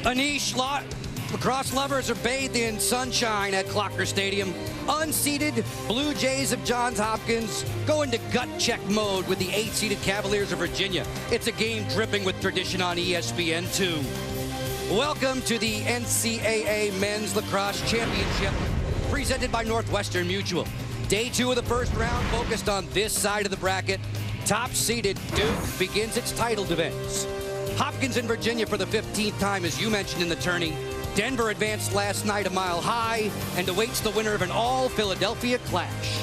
Anish, lacrosse lovers are bathed in sunshine at Clocker Stadium. Unseeded Blue Jays of Johns Hopkins go into gut check mode with the 8th-seeded Cavaliers of Virginia. It's a game dripping with tradition on ESPN2. Welcome to the NCAA Men's Lacrosse Championship, presented by Northwestern Mutual. Day 2 of the first round focused on this side of the bracket. Top-seeded Duke begins its title defense. Hopkins in Virginia for the 15th time, as you mentioned in the tourney. Denver advanced last night a mile high and awaits the winner of an all-Philadelphia clash.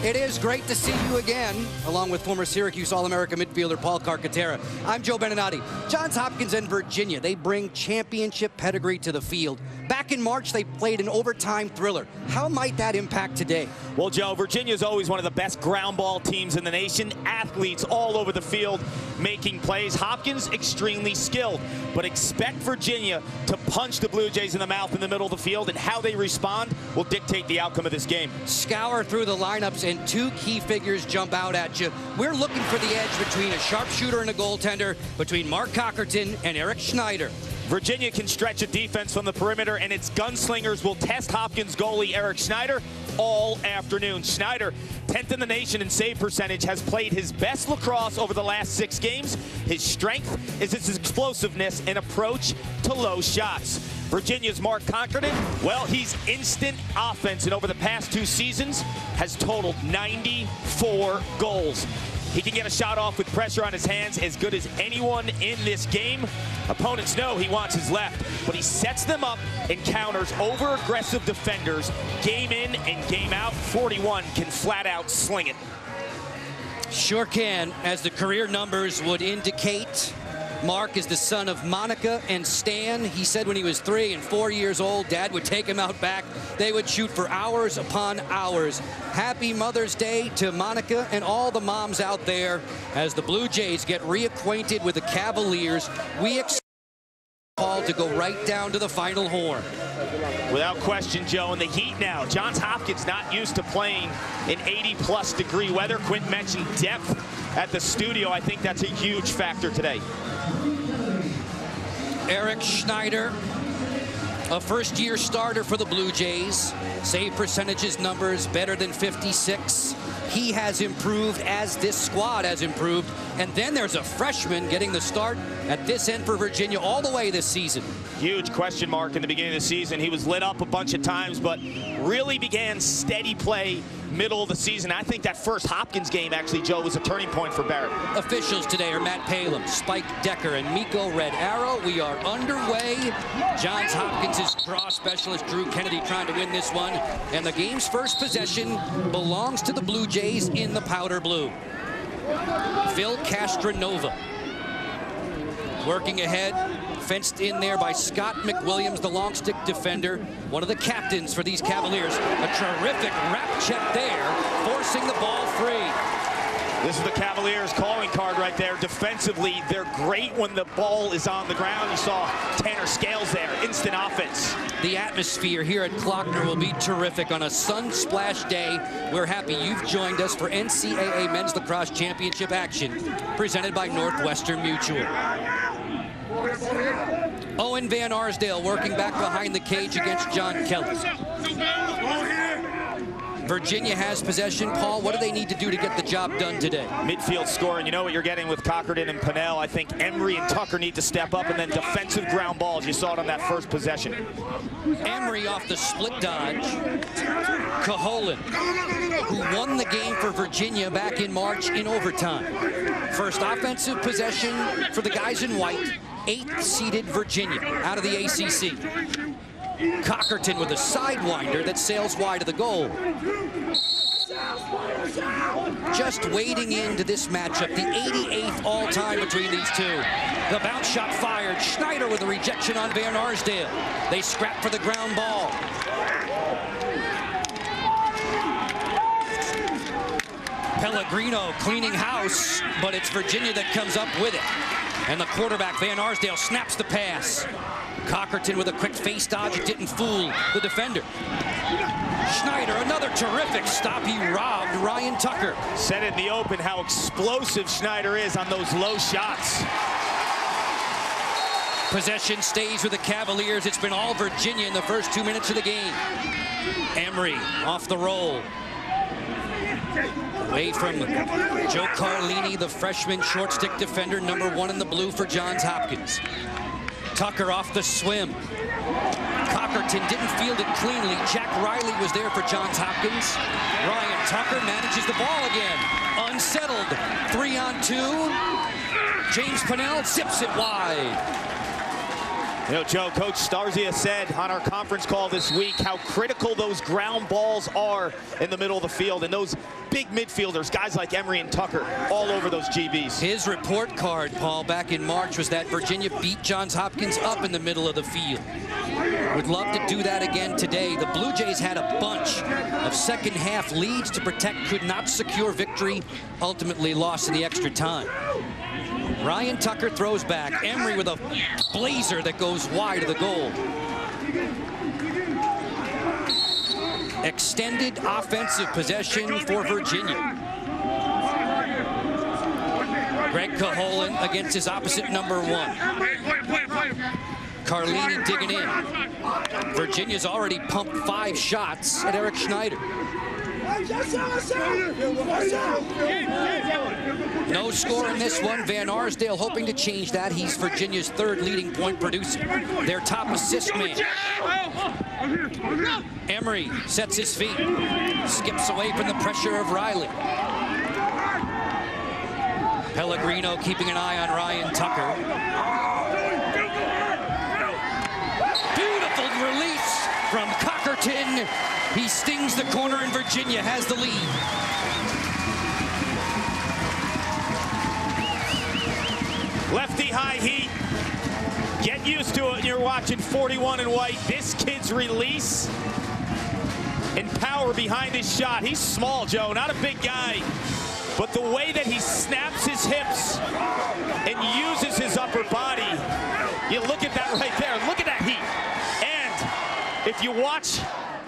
It is great to see you again, along with former Syracuse All-America midfielder Paul Carcaterra. I'm Joe Beninati. Johns Hopkins and Virginia, they bring championship pedigree to the field. Back in March, they played an overtime thriller. How might that impact today? Well, Joe, Virginia is always one of the best ground ball teams in the nation. Athletes all over the field making plays. Hopkins, extremely skilled. But expect Virginia to punch the Blue Jays in the mouth in the middle of the field, and how they respond will dictate the outcome of this game. Scour through the lineups, and two key figures jump out at you. We're looking for the edge between a sharpshooter and a goaltender, between Mark Cockerton and Eric Schneider. Virginia can stretch a defense from the perimeter, and its gunslingers will test Hopkins goalie Eric Schneider all afternoon. Schneider, 10th in the nation in save percentage, has played his best lacrosse over the last 6 games. His strength is his explosiveness and approach to low shots. Virginia's Mark Cockerton, well, he's instant offense, and over the past 2 seasons has totaled 94 goals. He can get a shot off with pressure on his hands as good as anyone in this game. Opponents know he wants his left, but he sets them up and counters over-aggressive defenders. Game in and game out, 41 can flat out sling it. Sure can, as the career numbers would indicate. Mark is the son of Monica and Stan. He said when he was 3 and 4 years old, Dad would take him out back. They would shoot for hours upon hours. Happy Mother's Day to Monica and all the moms out there as the Blue Jays get reacquainted with the Cavaliers. We expect Paul to go right down to the final horn. Without question, Joe, in the heat now. Johns Hopkins not used to playing in 80-plus degree weather. Quint mentioned depth at the studio. I think that's a huge factor today. Eric Schneider, a first-year starter for the Blue Jays. Save percentages numbers better than 56. He has improved as this squad has improved. And then there's a freshman getting the start at this end for Virginia all the way this season. Huge question mark in the beginning of the season. He was lit up a bunch of times, but really began steady play middle of the season. I think that first Hopkins game, actually, Joe, was a turning point for Barrett. Officials today are Matt Palem, Spike Decker, and Miko Red Arrow. We are underway. Johns Hopkins' draw specialist Drew Kennedy trying to win this one. And the game's first possession belongs to the Blue Jays in the powder blue. Phil Castronova working ahead, fenced in there by Scott McWilliams, the long stick defender, one of the captains for these Cavaliers. A terrific wrap check there, forcing the ball free. This is the Cavaliers' calling card right there. Defensively, they're great when the ball is on the ground. You saw Tanner Scales there, instant offense. The atmosphere here at Clocker will be terrific on a sun-splashed day. We're happy you've joined us for NCAA Men's Lacrosse Championship action, presented by Northwestern Mutual. Owen Van Arsdale working back behind the cage against John Kelly. Virginia has possession. Paul, what do they need to do to get the job done today? Midfield scoring. You know what you're getting with Cockerton and Pinnell. I think Emery and Tucker need to step up, and then defensive ground balls. You saw it on that first possession. Emery off the split dodge. Caholen, who won the game for Virginia back in March in overtime. First offensive possession for the guys in white. 8th-seeded Virginia out of the ACC. Cockerton with a sidewinder that sails wide of the goal. Just wading into this matchup, the 88th all-time between these two. The bounce shot fired. Schneider with a rejection on Van Arsdale. They scrap for the ground ball. Pellegrino cleaning house, but it's Virginia that comes up with it. And the quarterback, Van Arsdale, snaps the pass. Cockerton with a quick face dodge. It didn't fool the defender. Schneider, another terrific stop. He robbed Ryan Tucker. Said in the open how explosive Schneider is on those low shots. Possession stays with the Cavaliers. It's been all Virginia in the first 2 minutes of the game. Emery off the roll. Away from Joe Carlini, the freshman short stick defender, #1 in the blue for Johns Hopkins. Tucker off the swim. Cockerton didn't field it cleanly. Jack Riley was there for Johns Hopkins. Ryan Tucker manages the ball again. Unsettled. 3-on-2. James Pennell zips it wide. You know, Joe, Coach Starzia said on our conference call this week how critical those ground balls are in the middle of the field. And those big midfielders, guys like Emery and Tucker, all over those GBs. His report card, Paul, back in March was that Virginia beat Johns Hopkins up in the middle of the field. Would love to do that again today. The Blue Jays had a bunch of second half leads to protect, could not secure victory, ultimately lost in the extra time. Ryan Tucker throws back. Emery with a blazer that goes wide of the goal. Extended offensive possession for Virginia. Greg Caholen against his opposite #1. Carlini digging in. Virginia's already pumped 5 shots at Eric Schneider. No score in this one. Van Arsdale hoping to change that. He's Virginia's 3rd leading point producer. Their top assist man. Emery sets his feet. Skips away from the pressure of Riley. Pellegrino keeping an eye on Ryan Tucker. Beautiful release from Cockerton. He stings the corner and Virginia has the lead. Lefty high heat. Get used to it when you're watching 41 in white. This kid's release and power behind his shot. He's small, Joe, not a big guy. But the way that he snaps his hips and uses his upper body, you look at that right there. Look at that heat. And if you watch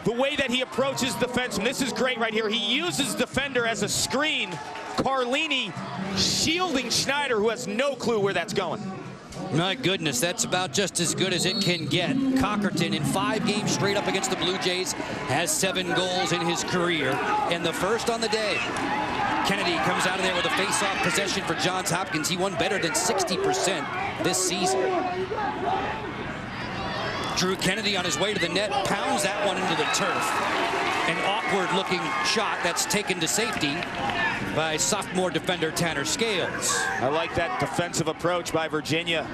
the way that he approaches defenseman, this is great right here. He uses defender as a screen. Carlini shielding Schneider, who has no clue where that's going. My goodness, that's about just as good as it can get. Cockerton, in 5 games straight up against the Blue Jays, has 7 goals in his career, and the first on the day. Kennedy comes out of there with a face-off possession for Johns Hopkins. He won better than 60% this season. Drew Kennedy on his way to the net pounds that one into the turf. An awkward-looking shot that's taken to safety by sophomore defender Tanner Scales. I like that defensive approach by Virginia.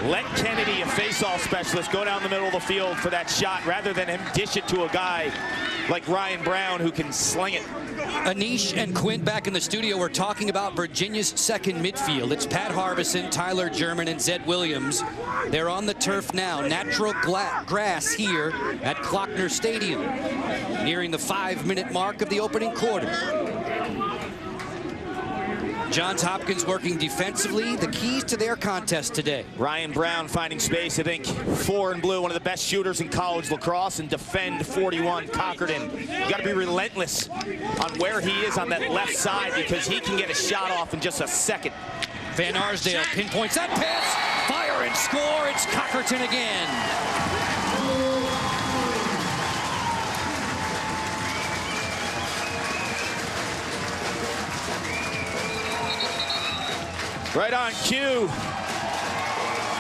Let Kennedy, a face-off specialist, go down the middle of the field for that shot rather than him dish it to a guy like Ryan Brown who can sling it. Anish and Quinn back in the studio. We're talking about Virginia's second midfield. It's Pat Harbison, Tyler German, and Zed Williams. They're on the turf now. Natural grass here at Klockner Stadium, nearing the 5-minute mark of the opening quarter. Johns Hopkins working defensively. The keys to their contest today. Ryan Brown finding space. I think 4 in blue, one of the best shooters in college lacrosse, and defend 41 Cockerton. You got to be relentless on where he is on that left side because he can get a shot off in just a second. Van Arsdale pinpoints that pass. Fire and score. It's Cockerton again. Right on cue.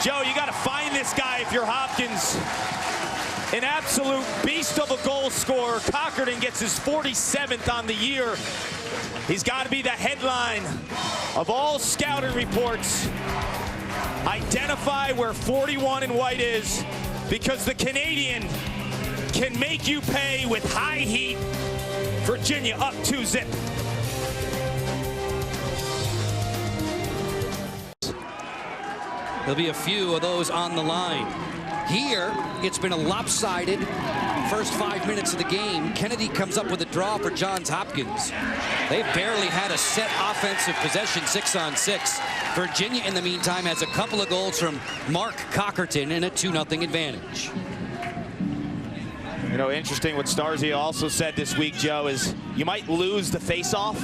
Joe, you got to find this guy if you're Hopkins. An absolute beast of a goal scorer. Cockerton gets his 47th on the year. He's got to be the headline of all scouting reports. Identify where 41 in white is, because the Canadian can make you pay with high heat. Virginia up 2-0. There'll be a few of those on the line. Here, it's been a lopsided first 5 minutes of the game. Kennedy comes up with a draw for Johns Hopkins. They've barely had a set offensive possession, 6-on-6. Virginia, in the meantime, has a couple of goals from Mark Cockerton and a 2-0 advantage. You know, interesting what Starzia also said this week, Joe, is you might lose the face-off,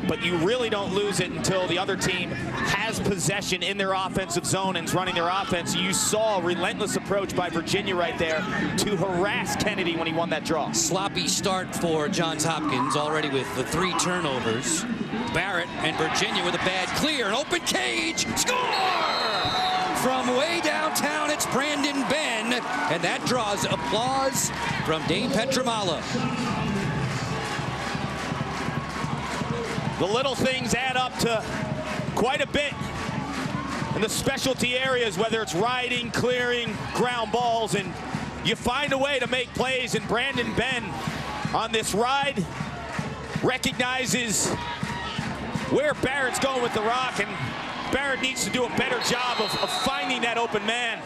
but you really don't lose it until the other team has possession in their offensive zone and is running their offense. You saw a relentless approach by Virginia right there to harass Kennedy when he won that draw. Sloppy start for Johns Hopkins, already with the 3 turnovers. Barrett and Virginia with a bad clear, an open cage, score! From way downtown, it's Brandon Ben, and that draws applause from Dane Petramala. The little things add up to quite a bit in the specialty areas, whether it's riding, clearing, ground balls, and you find a way to make plays. And Brandon Ben on this ride recognizes where Barrett's going with the rock, and Barrett needs to do a better job of finding that open man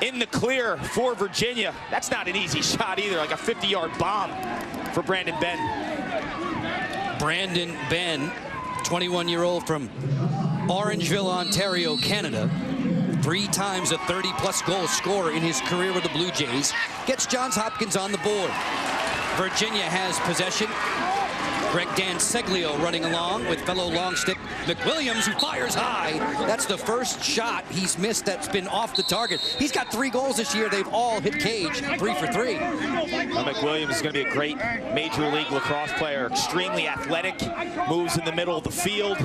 in the clear for Virginia. That's not an easy shot either, like a 50-yard bomb for Brandon Ben. Brandon Ben, 21-year-old from Orangeville, Ontario, Canada. 3 times a 30-plus goal scorer in his career with the Blue Jays. Gets Johns Hopkins on the board. Virginia has possession. Greg Danseglio running along with fellow long stick McWilliams, who fires high. That's the first shot he's missed that's been off the target. He's got 3 goals this year. They've all hit cage, 3 for 3. Well, McWilliams is going to be a great Major League lacrosse player. Extremely athletic, moves in the middle of the field.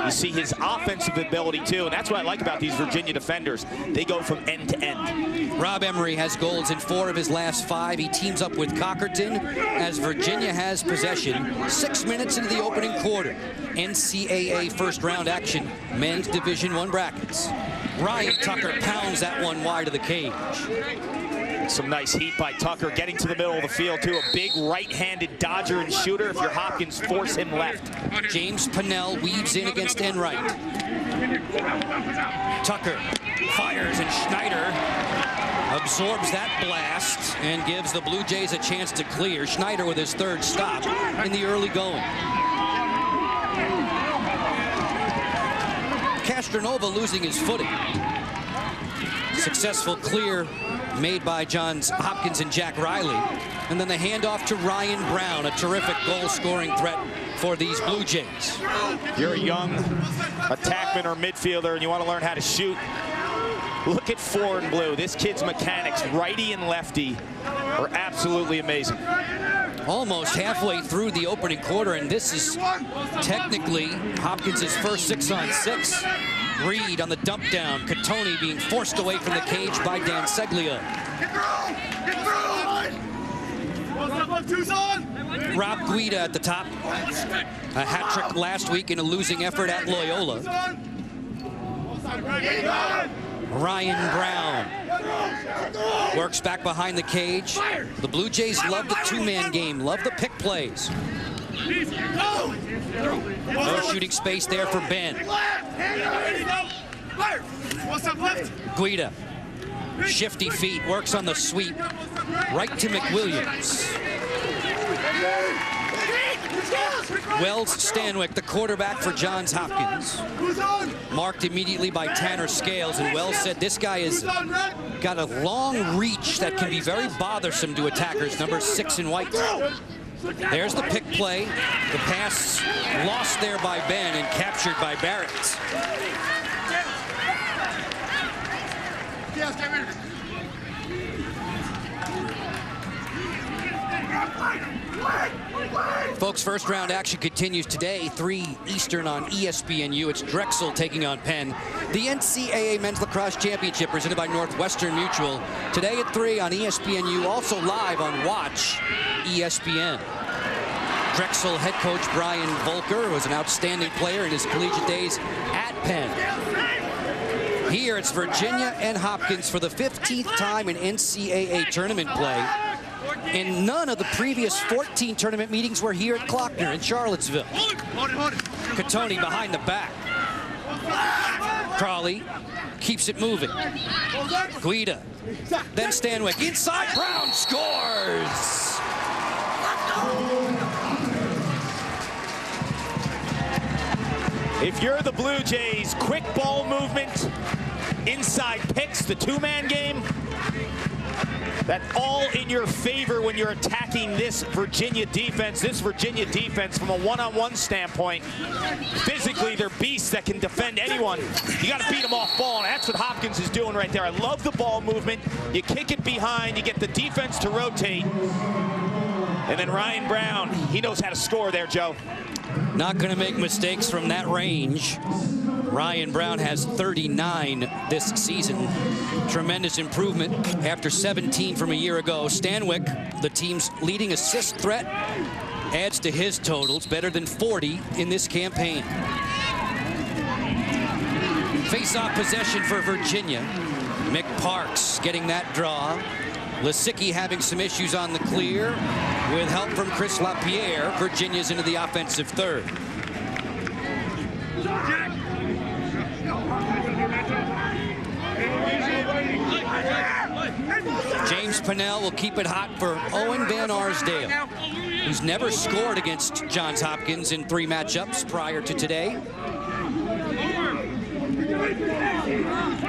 You see his offensive ability too, and that's what I like about these Virginia defenders. They go from end to end. Rob Emery has goals in 4 of his last 5. He teams up with Cockerton as Virginia has possession. 6 minutes into the opening quarter. NCAA first round action, men's Division I brackets. Ryan Tucker pounds that one wide of the cage. Some nice heat by Tucker, getting to the middle of the field too. A big right-handed dodger and shooter. If you're Hopkins, force him left. James Pinnell weaves in against Enright. Tucker fires, and Schneider absorbs that blast and gives the Blue Jays a chance to clear. Schneider with his 3rd stop in the early going. Castronova losing his footing. Successful clear made by Johns Hopkins and Jack Riley. And then the handoff to Ryan Brown, a terrific goal-scoring threat for these Blue Jays. You're a young attackman or midfielder and you want to learn how to shoot. Look at 4 in blue. This kid's mechanics, righty and lefty, are absolutely amazing. Almost halfway through the opening quarter, and this is technically Hopkins' first 6-on-6. Reed on the dump down. Catoni being forced away from the cage by Danseglio. Rob Guida at the top. A hat trick last week in a losing effort at Loyola. Ryan Brown works back behind the cage. The Blue Jays love the 2-man game, love the pick plays. No shooting space there for Ben. Guida, shifty feet, works on the sweep. Right to McWilliams. Wells Stanwyck, the quarterback for Johns Hopkins, marked immediately by Tanner Scales, and Wells said this guy has got a long reach that can be very bothersome to attackers, number 6 in white. There's the pick play. The pass lost there by Ben and captured by Barrett. Folks, first round action continues today, 3 Eastern on ESPNU. It's Drexel taking on Penn. The NCAA Men's Lacrosse Championship presented by Northwestern Mutual. Today at 3 on ESPNU, also live on Watch ESPN. Drexel head coach Brian Volker was an outstanding player in his collegiate days at Penn. Here it's Virginia and Hopkins for the 15th time in NCAA tournament play. And none of the previous 14 tournament meetings were here at Klockner in Charlottesville. Catoni behind the back. Crawley keeps it moving. Guida, then Stanwyck inside. Brown scores. If you're the Blue Jays, quick ball movement, inside picks, the 2-man game. That's all in your favor when you're attacking this Virginia defense. This Virginia defense, from a one-on-one standpoint, physically, they're beasts that can defend anyone. You got to beat them off ball, and that's what Hopkins is doing right there. I love the ball movement. You kick it behind, you get the defense to rotate. And then Ryan Brown, he knows how to score there, Joe. Not going to make mistakes from that range. Ryan Brown has 39 this season. Tremendous improvement after 17 from a year ago. Stanwyck, the team's leading assist threat, adds to his totals, better than 40 in this campaign. Face-off possession for Virginia. Mick Parks getting that draw. Lisicki having some issues on the clear. With help from Chris LaPierre, Virginia's into the offensive third. James Pennell will keep it hot for Owen Van Arsdale, who's never scored against Johns Hopkins in 3 matchups prior to today.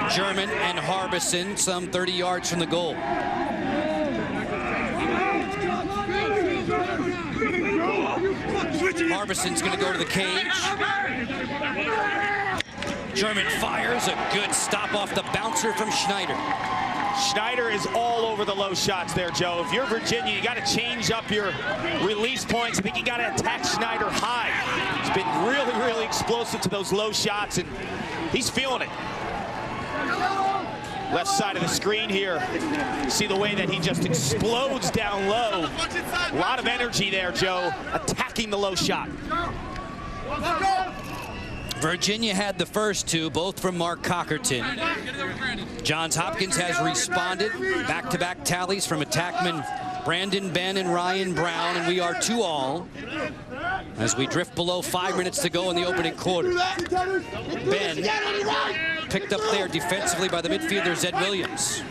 German and Harbison, some 30 yards from the goal. Harbison's going to go to the cage. German fires a good stop off the bouncer from Schneider. Schneider is all over the low shots there, Joe. If you're Virginia, you got to change up your release points. I think you got to attack Schneider high. He's been really, really explosive to those low shots, and he's feeling it. Left side of the screen here. See the way that he just explodes down low. A lot of energy there, Joe, attacking the low shot. Virginia had the first 2, both from Mark Cockerton. Johns Hopkins has responded. Back-to-back tallies from attackmen Brandon Ben and Ryan Brown, and we are 2-all as we drift below 5 minutes to go in the opening quarter. Ben picked up there defensively by the midfielder Zed Williams.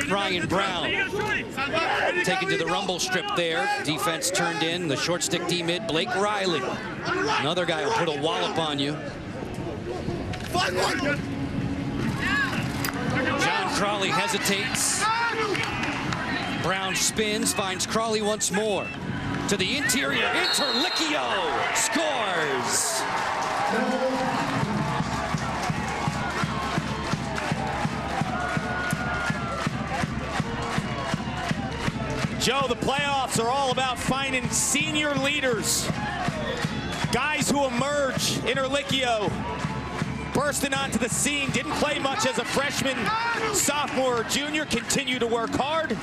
Ryan Brown taken to the rumble strip there. Defense turned in. The short stick D-mid, Blake Riley. Another guy will put a wallop on you. John Crawley hesitates. Brown spins, finds Crawley once more. To the interior, Interlicchio scores. Joe, the playoffs are all about finding senior leaders. Guys who emerge. Interlicchio bursting onto the scene. Didn't play much as a freshman, sophomore, or junior. Continued to work hard.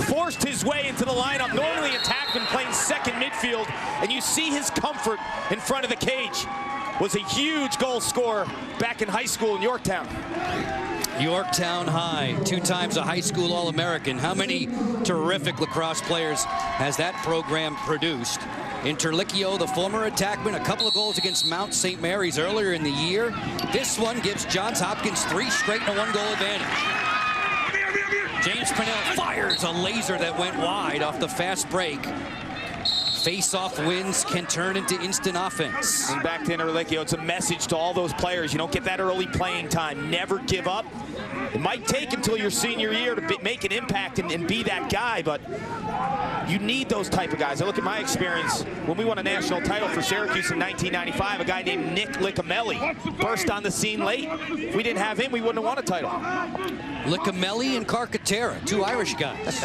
Forced his way into the lineup. Normally attackman playing second midfield. And you see his comfort in front of the cage. Was a huge goal scorer back in high school in Yorktown. Yorktown High, 2 times a high school All-American. How many terrific lacrosse players has that program produced? Interlicchio, the former attackman, a couple of goals against Mount St. Mary's earlier in the year. This one gives Johns Hopkins 3 straight and a 1-goal advantage. James Pennell fires a laser that went wide off the fast break. Face-off wins can turn into instant offense. And back to Interlicchio, it's a message to all those players. You don't get that early playing time. Never give up. It might take until your senior year to make an impact and be that guy, but you need those type of guys. I look at my experience when we won a national title for Syracuse in 1995. A guy named Nick Licamelli burst on the scene late. If we didn't have him, we wouldn't have won a title. Licamelli and Carcaterra, 2 Irish guys.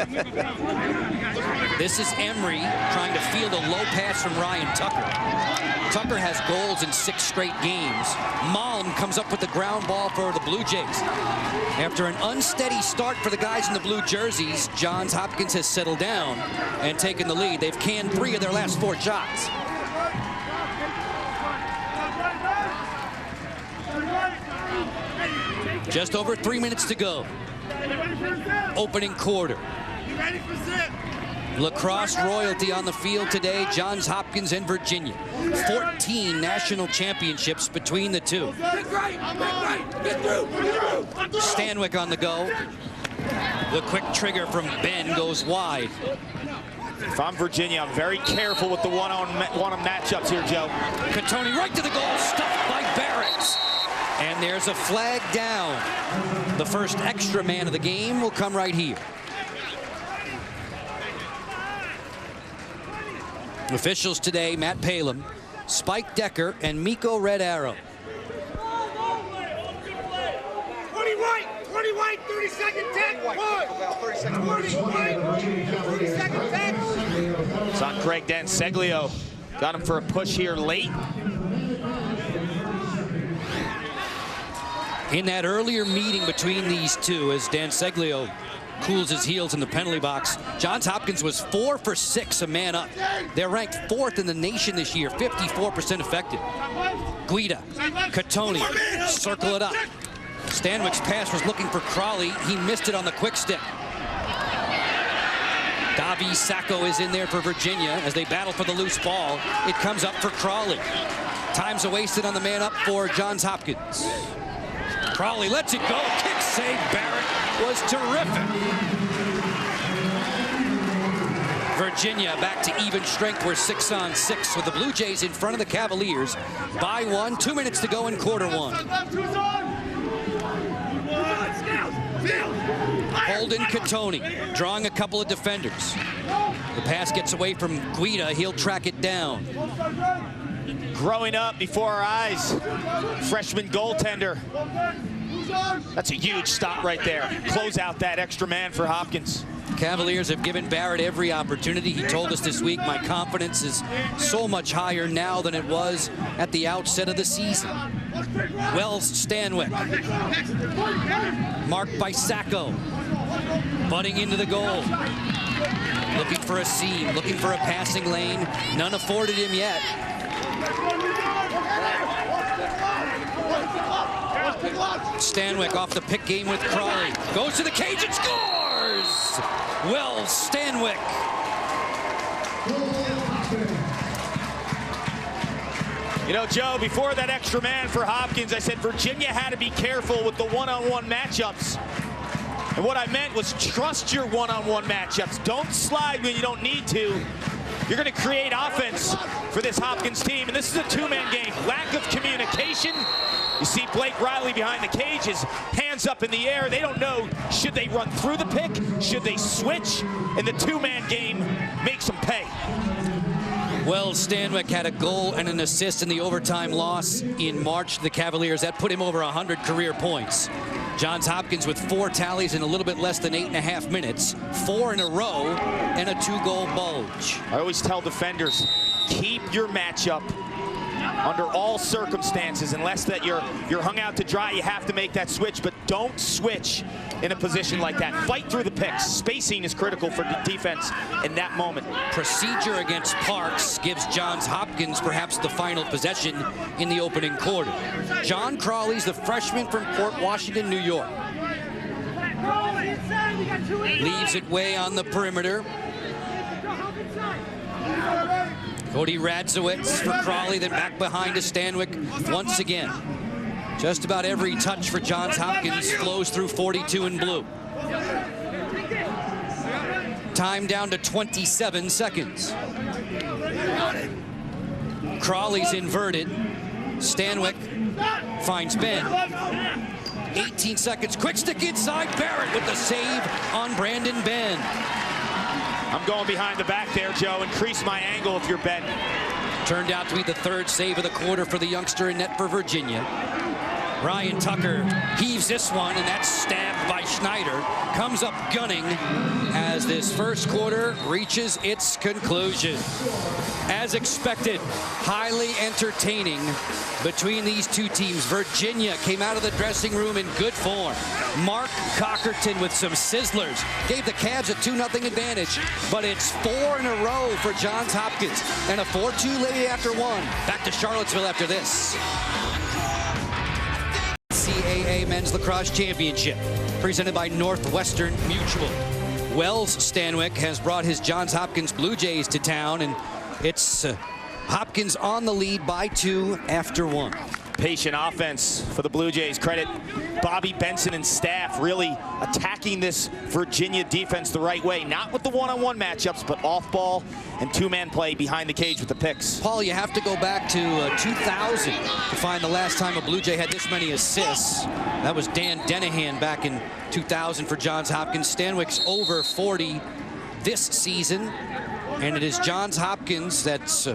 This is Emery trying to field a low pass from Ryan Tucker. Tucker has goals in 6 straight games. Malm comes up with the ground ball for the Blue Jays. After an unsteady start for the guys in the blue jerseys, Johns Hopkins has settled down and taken the lead. They've canned 3 of their last 4 shots. Just over 3 minutes to go. Opening quarter. Lacrosse royalty on the field today, Johns Hopkins and Virginia. 14 national championships between the 2. Stanwyck on the go. The quick trigger from Ben goes wide. If I'm Virginia, I'm very careful with the one-on matchups here, Joe. Catoni right to the goal, stopped by Barrett. And there's a flag down. The first extra man of the game will come right here. Officials today, Matt Palem, Spike Decker, and Miko Red Arrow. 20 white, 30 second 10, 20 white, 30 second 10. It's on Greg Danseglio. Got him for a push here late. In that earlier meeting between these two, as Danseglio cools his heels in the penalty box, Johns Hopkins was 4 for 6, a man up. They're ranked 4th in the nation this year, 54% effective. Guida, Catoni, circle it up. Stanwick's pass was looking for Crawley. He missed it on the quick stick. Davi Sacco is in there for Virginia as they battle for the loose ball. It comes up for Crawley. Time's wasted on the man up for Johns Hopkins. Crawley lets it go. Kick save. Barrett was terrific. Virginia back to even strength. We're 6-on-6 with the Blue Jays in front of the Cavaliers by 1. 2 minutes to go in quarter 1. Holden Catoni drawing a couple of defenders. The pass gets away from Guida. He'll track it down. Growing up before our eyes, freshman goaltender. That's a huge stop right there. Close out that extra man for Hopkins. Cavaliers have given Barrett every opportunity. He told us this week, my confidence is so much higher now than it was at the outset of the season. Wells Stanwick, marked by Sacco, butting into the goal. Looking for a seam, looking for a passing lane. None afforded him yet. Stanwick off the pick game with Crawley. Goes to the cage and scores! Wells Stanwick. You know, Joe, before that extra man for Hopkins, I said Virginia had to be careful with the one-on-one matchups. And what I meant was trust your one-on-one matchups. Don't slide when you don't need to. You're going to create offense for this Hopkins team. And this is a two-man game. Lack of communication. You see Blake Riley behind the cage, his hands up in the air. They don't know, should they run through the pick? Should they switch? And the two-man game makes them pay. Wells Stanwick had a goal and an assist in the overtime loss in March to the Cavaliers. That put him over 100 career points. Johns Hopkins with 4 tallies in a little bit less than 8.5 minutes. 4 in a row and a 2-goal bulge. I always tell defenders, keep your matchup under all circumstances. Unless that you're hung out to dry, you have to make that switch, but don't switch in a position like that. Fight through the picks. Spacing is critical for the defense in that moment. Procedure against Parks gives Johns Hopkins perhaps the final possession in the opening quarter. John Crawley's the freshman from Port Washington, New York. Leaves it way on the perimeter. Cody Radzewicz for Crawley, then back behind to Stanwick once again. Just about every touch for Johns Hopkins flows through 42 in blue. Time down to 27 seconds. Crawley's inverted. Stanwick finds Ben. 18 seconds, quick stick inside. Barrett with the save on Brandon Ben. I'm going behind the back there, Joe. Increase my angle if you're Ben. Turned out to be the 3rd save of the quarter for the youngster in net for Virginia. Ryan Tucker heaves this one, and that's stabbed by Schneider. Comes up gunning as this first quarter reaches its conclusion. As expected, highly entertaining between these two teams. Virginia came out of the dressing room in good form. Mark Cockerton with some sizzlers gave the Cavs a 2-0 advantage, but it's 4 in a row for Johns Hopkins and a 4-2 lead after 1. Back to Charlottesville after this. NCAA Men's Lacrosse Championship, presented by Northwestern Mutual. Wells Stanwick has brought his Johns Hopkins Blue Jays to town, and it's Hopkins on the lead by 2 after 1. Patient offense for the Blue Jays. Credit Bobby Benson and staff really attacking this Virginia defense the right way. Not with the one-on-one matchups, but off-ball and two-man play behind the cage with the picks. Paul, you have to go back to 2000 to find the last time a Blue Jay had this many assists. That was Dan Denahan back in 2000 for Johns Hopkins. Stanwyk's over 40 this season, and it is Johns Hopkins that's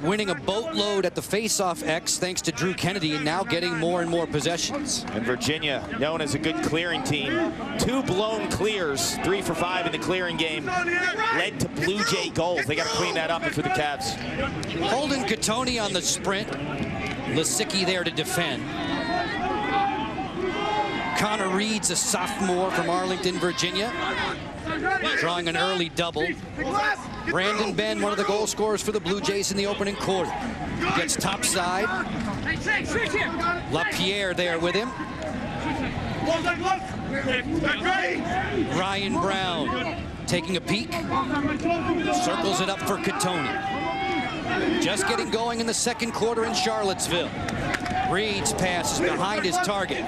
winning a boatload at the face-off X thanks to Drew Kennedy, and now getting more and more possessions. And Virginia, known as a good clearing team, 2 blown clears, 3 for 5 in the clearing game, led to Blue Jay goals. They got to clean that up for the Cavs. Holden Catoni on the sprint. Lisicki there to defend. Connor Reed's a sophomore from Arlington, Virginia, drawing an early double. Brandon Ben, one of the goal scorers for the Blue Jays in the opening quarter. Gets topside. LaPierre there with him. Ryan Brown taking a peek. Circles it up for Catoni. Just getting going in the second quarter in Charlottesville. Reed's pass is behind his target.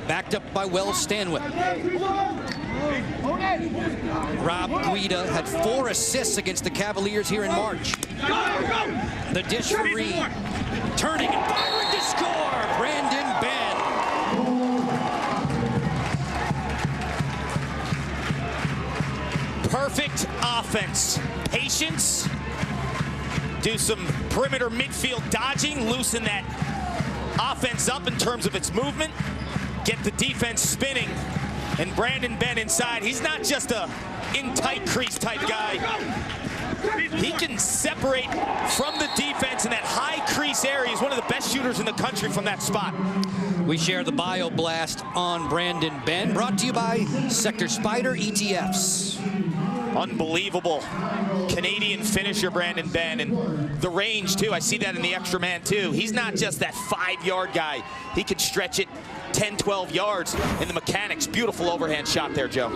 Backed up by Wells Stanwyck. Rob Guida had 4 assists against the Cavaliers here in March. The dish for Reed. Turning and firing to score. Brandon Ben. Perfect offense. Patience. Do some perimeter midfield dodging. Loosen that offense up in terms of its movement. Get the defense spinning. And Brandon Ben inside. He's not just a in-tight crease type guy. He can separate from the defense in that high crease area. He's one of the best shooters in the country from that spot. We share the Bio Blast on Brandon Ben, brought to you by Sector Spider ETFs. Unbelievable Canadian finisher, Brandon Ben, and the range too. I see that in the extra man too. He's not just that 5-yard guy. He can stretch it 10, 12 yards in the mechanics. Beautiful overhand shot there, Joe.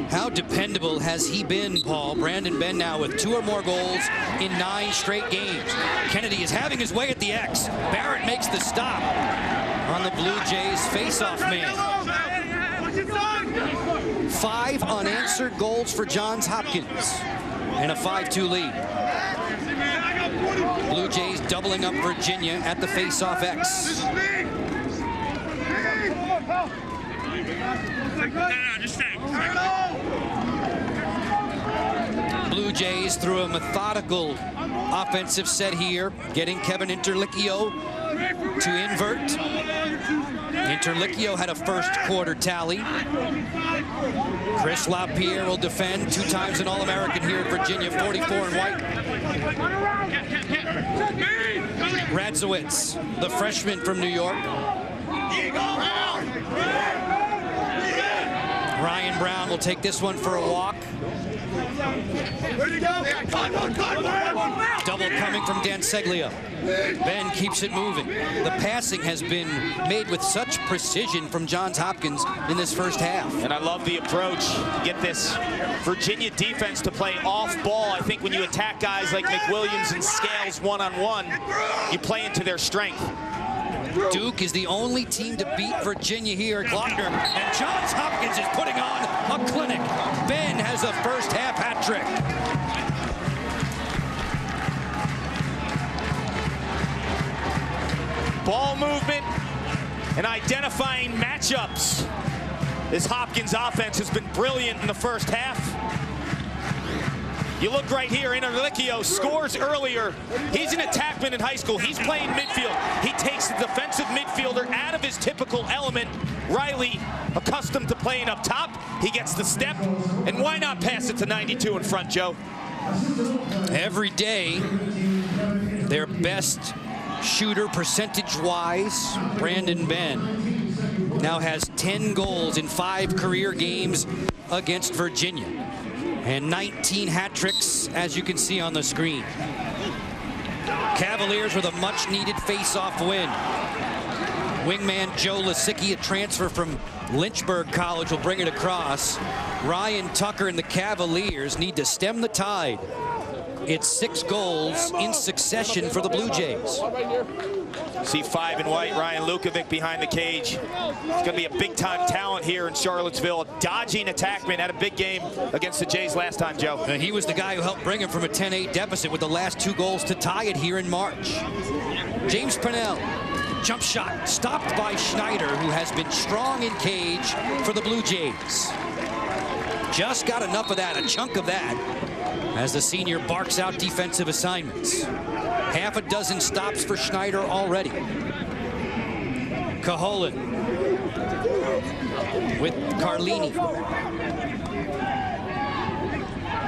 How dependable has he been, Paul? Brandon Ben now with 2 or more goals in 9 straight games. Kennedy is having his way at the X. Barrett makes the stop on the Blue Jays face-off man. 5 unanswered goals for Johns Hopkins and a 5-2 lead. Blue Jays doubling up Virginia at the face-off X. Blue Jays through a methodical offensive set here, getting Kevin Interlicchio to invert. Interlicchio had a first quarter tally. Chris LaPierre will defend, 2 times an All-American here at Virginia, 44 in white. Radzowitz, the freshman from New York. Ryan Brown will take this one for a walk. Double coming from Dan Seglia. Ben keeps it moving. The passing has been made with such precision from Johns Hopkins in this first half. And I love the approach. Get this Virginia defense to play off ball. I think when you attack guys like McWilliams and Scales one-on-one, you play into their strength. Duke is the only team to beat Virginia here at Glockner, and Johns Hopkins is putting on a clinic. Ben has a first half hat trick. Ball movement and identifying matchups. This Hopkins offense has been brilliant in the first half. You look right here, Interlicchio scores earlier. He's an attackman in high school. He's playing midfield. He takes the defensive midfielder out of his typical element. Riley, accustomed to playing up top, he gets the step, and why not pass it to 92 in front, Joe? Every day, their best shooter percentage-wise, Brandon Ben, now has 10 goals in 5 career games against Virginia. And 19 hat tricks, as you can see on the screen. Cavaliers with a much-needed face-off win. Wingman Joe Lisicki, a transfer from Lynchburg College, will bring it across. Ryan Tucker and the Cavaliers need to stem the tide. It's 6 goals in succession for the Blue Jays. See 5 in white, Ryan Lukovic behind the cage. He's going to be a big-time talent here in Charlottesville. Dodging attackman, had a big game against the Jays last time, Joe. And he was the guy who helped bring him from a 10-8 deficit with the last 2 goals to tie it here in March. James Pennell, jump shot, stopped by Schneider, who has been strong in cage for the Blue Jays. Just got enough of that, a chunk of that, as the senior barks out defensive assignments. Half a dozen stops for Schneider already. Cajolan with Carlini.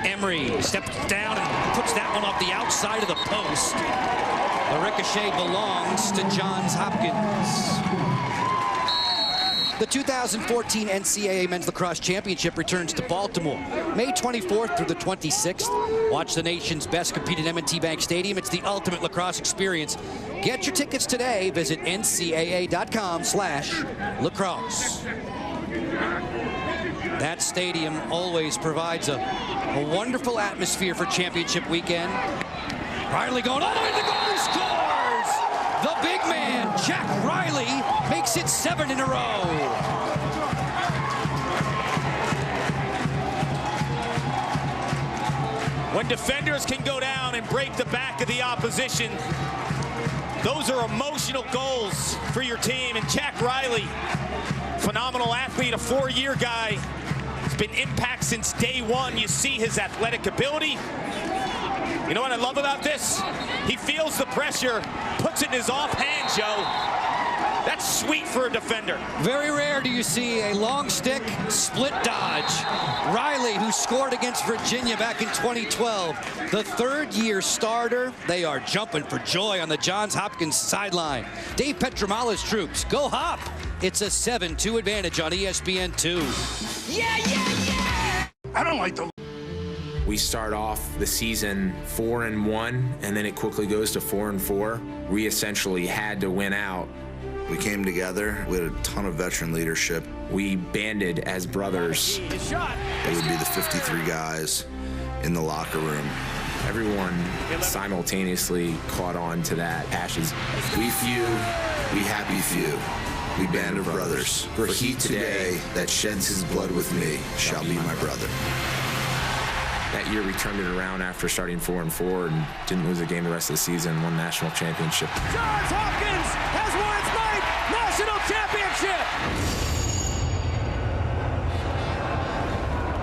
Emery steps down and puts that one off the outside of the post. The ricochet belongs to Johns Hopkins. The 2014 NCAA Men's Lacrosse Championship returns to Baltimore, May 24th through the 26th. Watch the nation's best compete at M&T Bank Stadium. It's the ultimate lacrosse experience. Get your tickets today. Visit ncaa.com/lacrosse. That stadium always provides a wonderful atmosphere for championship weekend. Riley going all the way to the goal. He scores! The big man, Jack Riley, makes it 7 in a row. When defenders can go down and break the back of the opposition, those are emotional goals for your team. And Jack Riley, phenomenal athlete, a 4-year guy. He's been impact since day one. You see his athletic ability. You know what I love about this? He feels the pressure, puts it in his offhand, Joe. That's sweet for a defender. Very rare do you see a long stick split dodge. Riley, who scored against Virginia back in 2012, the 3rd-year starter. They are jumping for joy on the Johns Hopkins sideline. Dave Petromala's troops, go Hop! It's a 7-2 advantage on ESPN2. Yeah, yeah, yeah! I don't like the... We start off the season 4-1, and then it quickly goes to 4-4. We essentially had to win out. We came together. We had a ton of veteran leadership. We banded as brothers. It would be the 53 guys in the locker room. Everyone simultaneously caught on to that passion. We few, we happy few. We band of brothers. For he today that sheds his blood with me shall be my brother. That year we turned it around after starting 4-4 and didn't lose a game the rest of the season, won national championship. Johns Hopkins has won its 9th national championship.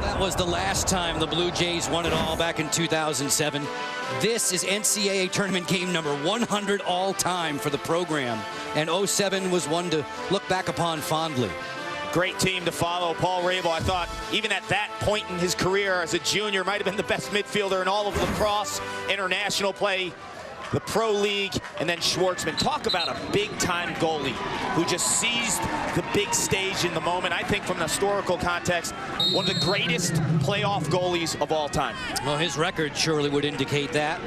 That was the last time the Blue Jays won it all back in 2007. This is NCAA tournament game number 100 all time for the program. And 07 was one to look back upon fondly. Great team to follow. Paul Rabel, I thought, even at that point in his career as a junior, might have been the best midfielder in all of lacrosse, international play, the pro league, and then Schwartzman. Talk about a big-time goalie who just seized the big stage in the moment. I think from an historical context, one of the greatest playoff goalies of all time. Well, his record surely would indicate that.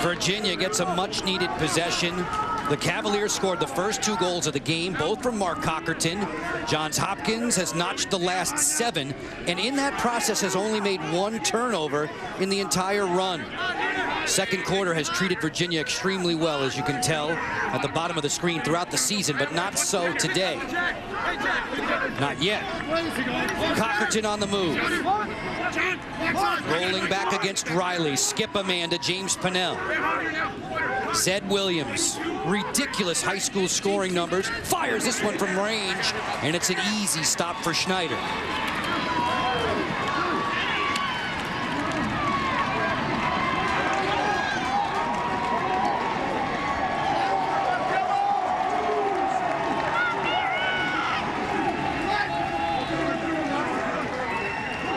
Virginia gets a much-needed possession. The Cavaliers scored the first 2 goals of the game, both from Mark Cockerton. Johns Hopkins has notched the last 7, and in that process has only made 1 turnover in the entire run. Second quarter has treated Virginia extremely well, as you can tell at the bottom of the screen throughout the season, but not so today. Not yet. Cockerton on the move. Rolling back against Riley. Skip a man to James Pennell. Zed Williams, ridiculous high school scoring numbers, fires this one from range, and it's an easy stop for Schneider.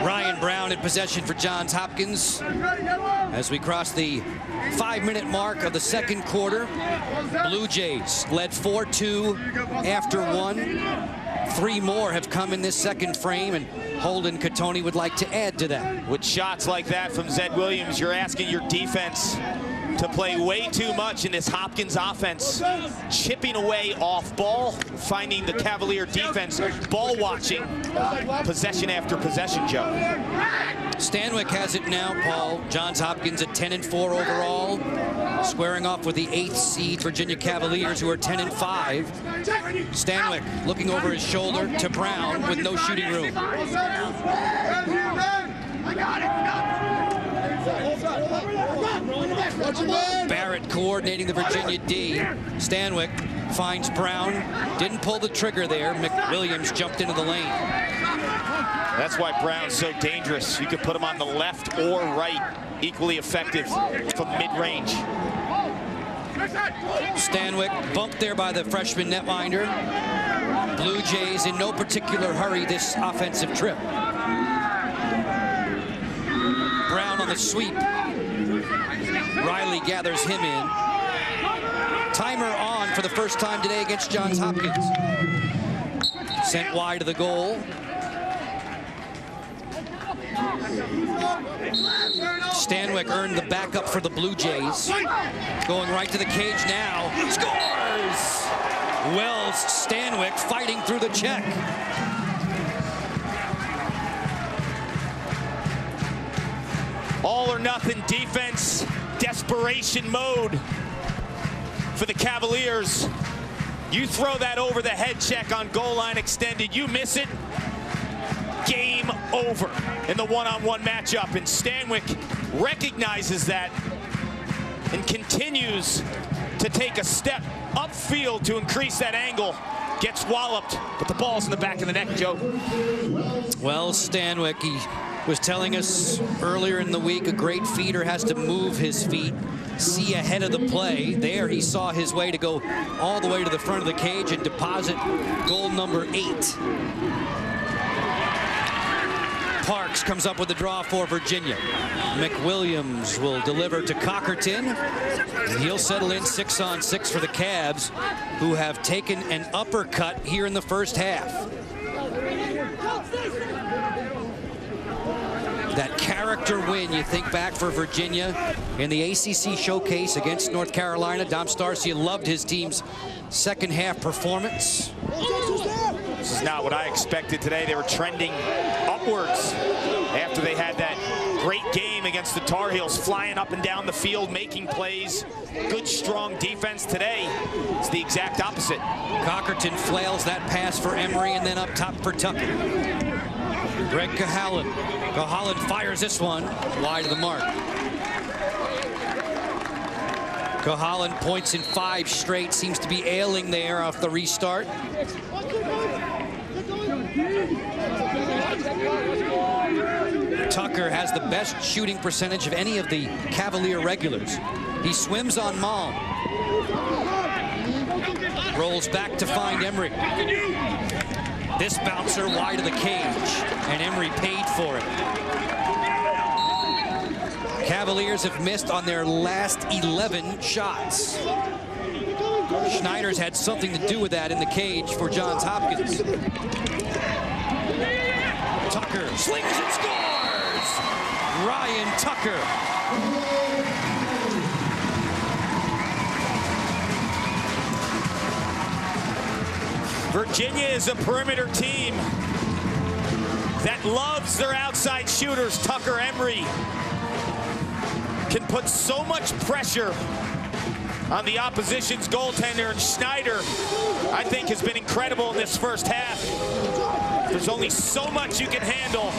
Ryan Brown in possession for Johns Hopkins as we cross the 5-minute mark of the second quarter. Blue Jays led 4-2 after 1. 3 more have come in this second frame, and Holden Catoni would like to add to that. With shots like that from Zed Williams, you're asking your defense to play way too much in this Hopkins offense, chipping away off ball, finding the Cavalier defense ball watching possession after possession, Joe. Stanwyck has it now, Paul. Johns Hopkins at 10-4 overall. squaring off with the 8th seed Virginia Cavaliers, who are 10-5. Stanwyck looking over his shoulder to Brown with no shooting room. Barrett coordinating the Virginia D. Stanwyck finds Brown. Didn't pull the trigger there. McWilliams jumped into the lane. That's why Brown's so dangerous. You could put him on the left or right. Equally effective from mid-range. Stanwyck bumped there by the freshman netminder. Blue Jays in no particular hurry this offensive trip. Brown on the sweep. Riley gathers him in. Timer on for the first time today against Johns Hopkins. Sent wide of the goal. Stanwyck earned the backup for the Blue Jays. Going right to the cage now. Scores! Wells Stanwyck fighting through the check. All or nothing defense, desperation mode for the Cavaliers. You throw that over the head check on goal line extended, you miss it, game over in the one-on-one matchup. And Stanwyck recognizes that and continues to take a step upfield to increase that angle. Gets walloped, but the ball's in the back of the net, Joe. Well, Stanwyck, he was telling us earlier in the week, a great feeder has to move his feet, see ahead of the play. There he saw his way to go all the way to the front of the cage and deposit goal number 8. Parks comes up with the draw for Virginia. McWilliams will deliver to Cockerton, and he'll settle in 6-on-6 for the Cavs, who have taken an uppercut here in the first half. That character win, you think back for Virginia in the ACC showcase against North Carolina. Dom Starcia loved his team's second half performance. This is not what I expected today. They were trending upwards after they had that great game against the Tar Heels, flying up and down the field, making plays. Good, strong defense today. It's the exact opposite. Cockerton flails that pass for Emery and then up top for Tucker. Greg Cahalan. Cahalan fires this one wide of the mark. Cahalan points in 5 straight. Seems to be ailing there off the restart. Tucker has the best shooting percentage of any of the Cavalier regulars. He swims on Malm. Rolls back to find Emery. This bouncer wide of the cage, and Emery paid for it. Cavaliers have missed on their last 11 shots. Schneider's had something to do with that in the cage for Johns Hopkins. Tucker slings and scores! Ryan Tucker. Virginia is a perimeter team that loves their outside shooters. Tucker Emery can put so much pressure on the opposition's goaltender, and Schneider, I think, has been incredible in this first half. There's only so much you can handle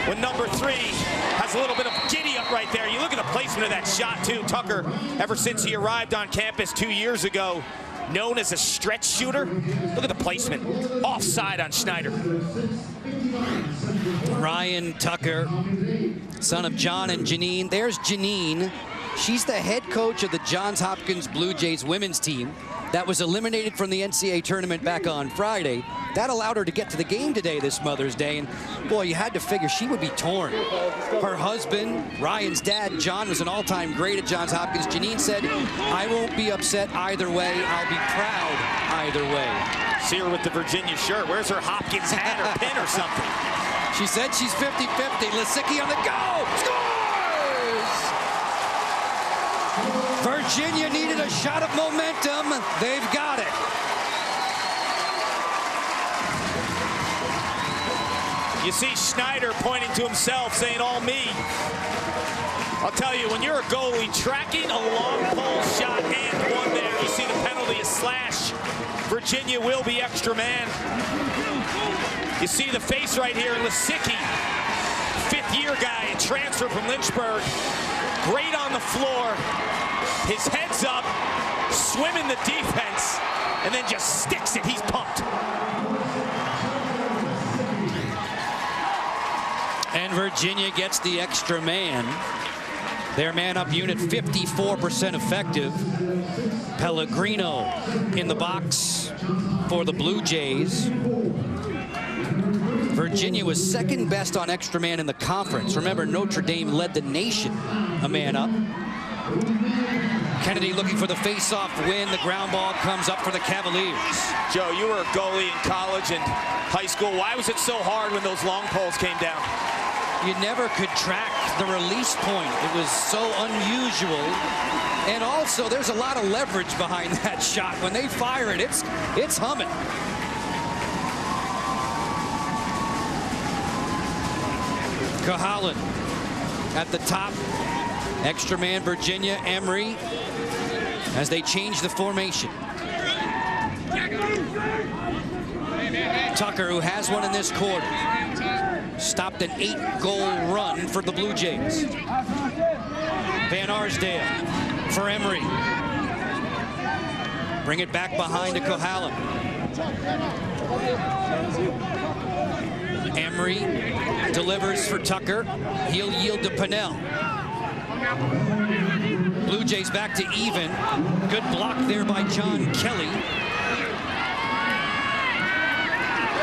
when number 3 has a little bit of giddy up right there. You look at the placement of that shot, too. Tucker, ever since he arrived on campus 2 years ago, known as a stretch shooter. Look at the placement. Offside on Schneider. Ryan Tucker, son of John and Janine. There's Janine. She's the head coach of the Johns Hopkins Blue Jays women's team that was eliminated from the NCAA tournament back on Friday. That allowed her to get to the game today, this Mother's Day, and boy, you had to figure she would be torn. Her husband, Ryan's dad, John, was an all-time great at Johns Hopkins. Janine said, I won't be upset either way. I'll be proud either way. See her with the Virginia shirt. Where's her Hopkins hat or pin or something? She said she's 50-50. Lisicki on the go. Scores! Virginia needed a shot of momentum. They've got it. You see Schneider pointing to himself, saying, all me. I'll tell you, when you're a goalie, tracking a long pole shot and one there, you see the penalty is slash. Virginia will be extra man. You see the face right here, Lisicki, fifth-year guy, transfer from Lynchburg. Great on the floor. His head's up, swimming the defense, and then just sticks it. He's pumped. And Virginia gets the extra man. Their man-up unit 54% effective. Pellegrino in the box for the Blue Jays. Virginia was second best on extra man in the conference. Remember, Notre Dame led the nation a man up. Kennedy looking for the face-off win. The ground ball comes up for the Cavaliers. Joe, you were a goalie in college and high school. Why was it so hard when those long poles came down? You never could track the release point. It was so unusual. And also, there's a lot of leverage behind that shot. When they fire it, it's humming. Cahalan at the top. Extra man, Virginia, Emery, as they change the formation. Tucker, who has one in this quarter, stopped an 8-goal run for the Blue Jays. Van Arsdale for Emery. Bring it back behind to Cahalan. Emery delivers for Tucker. He'll yield to Pennell. Blue Jays back to even. Good block there by John Kelly.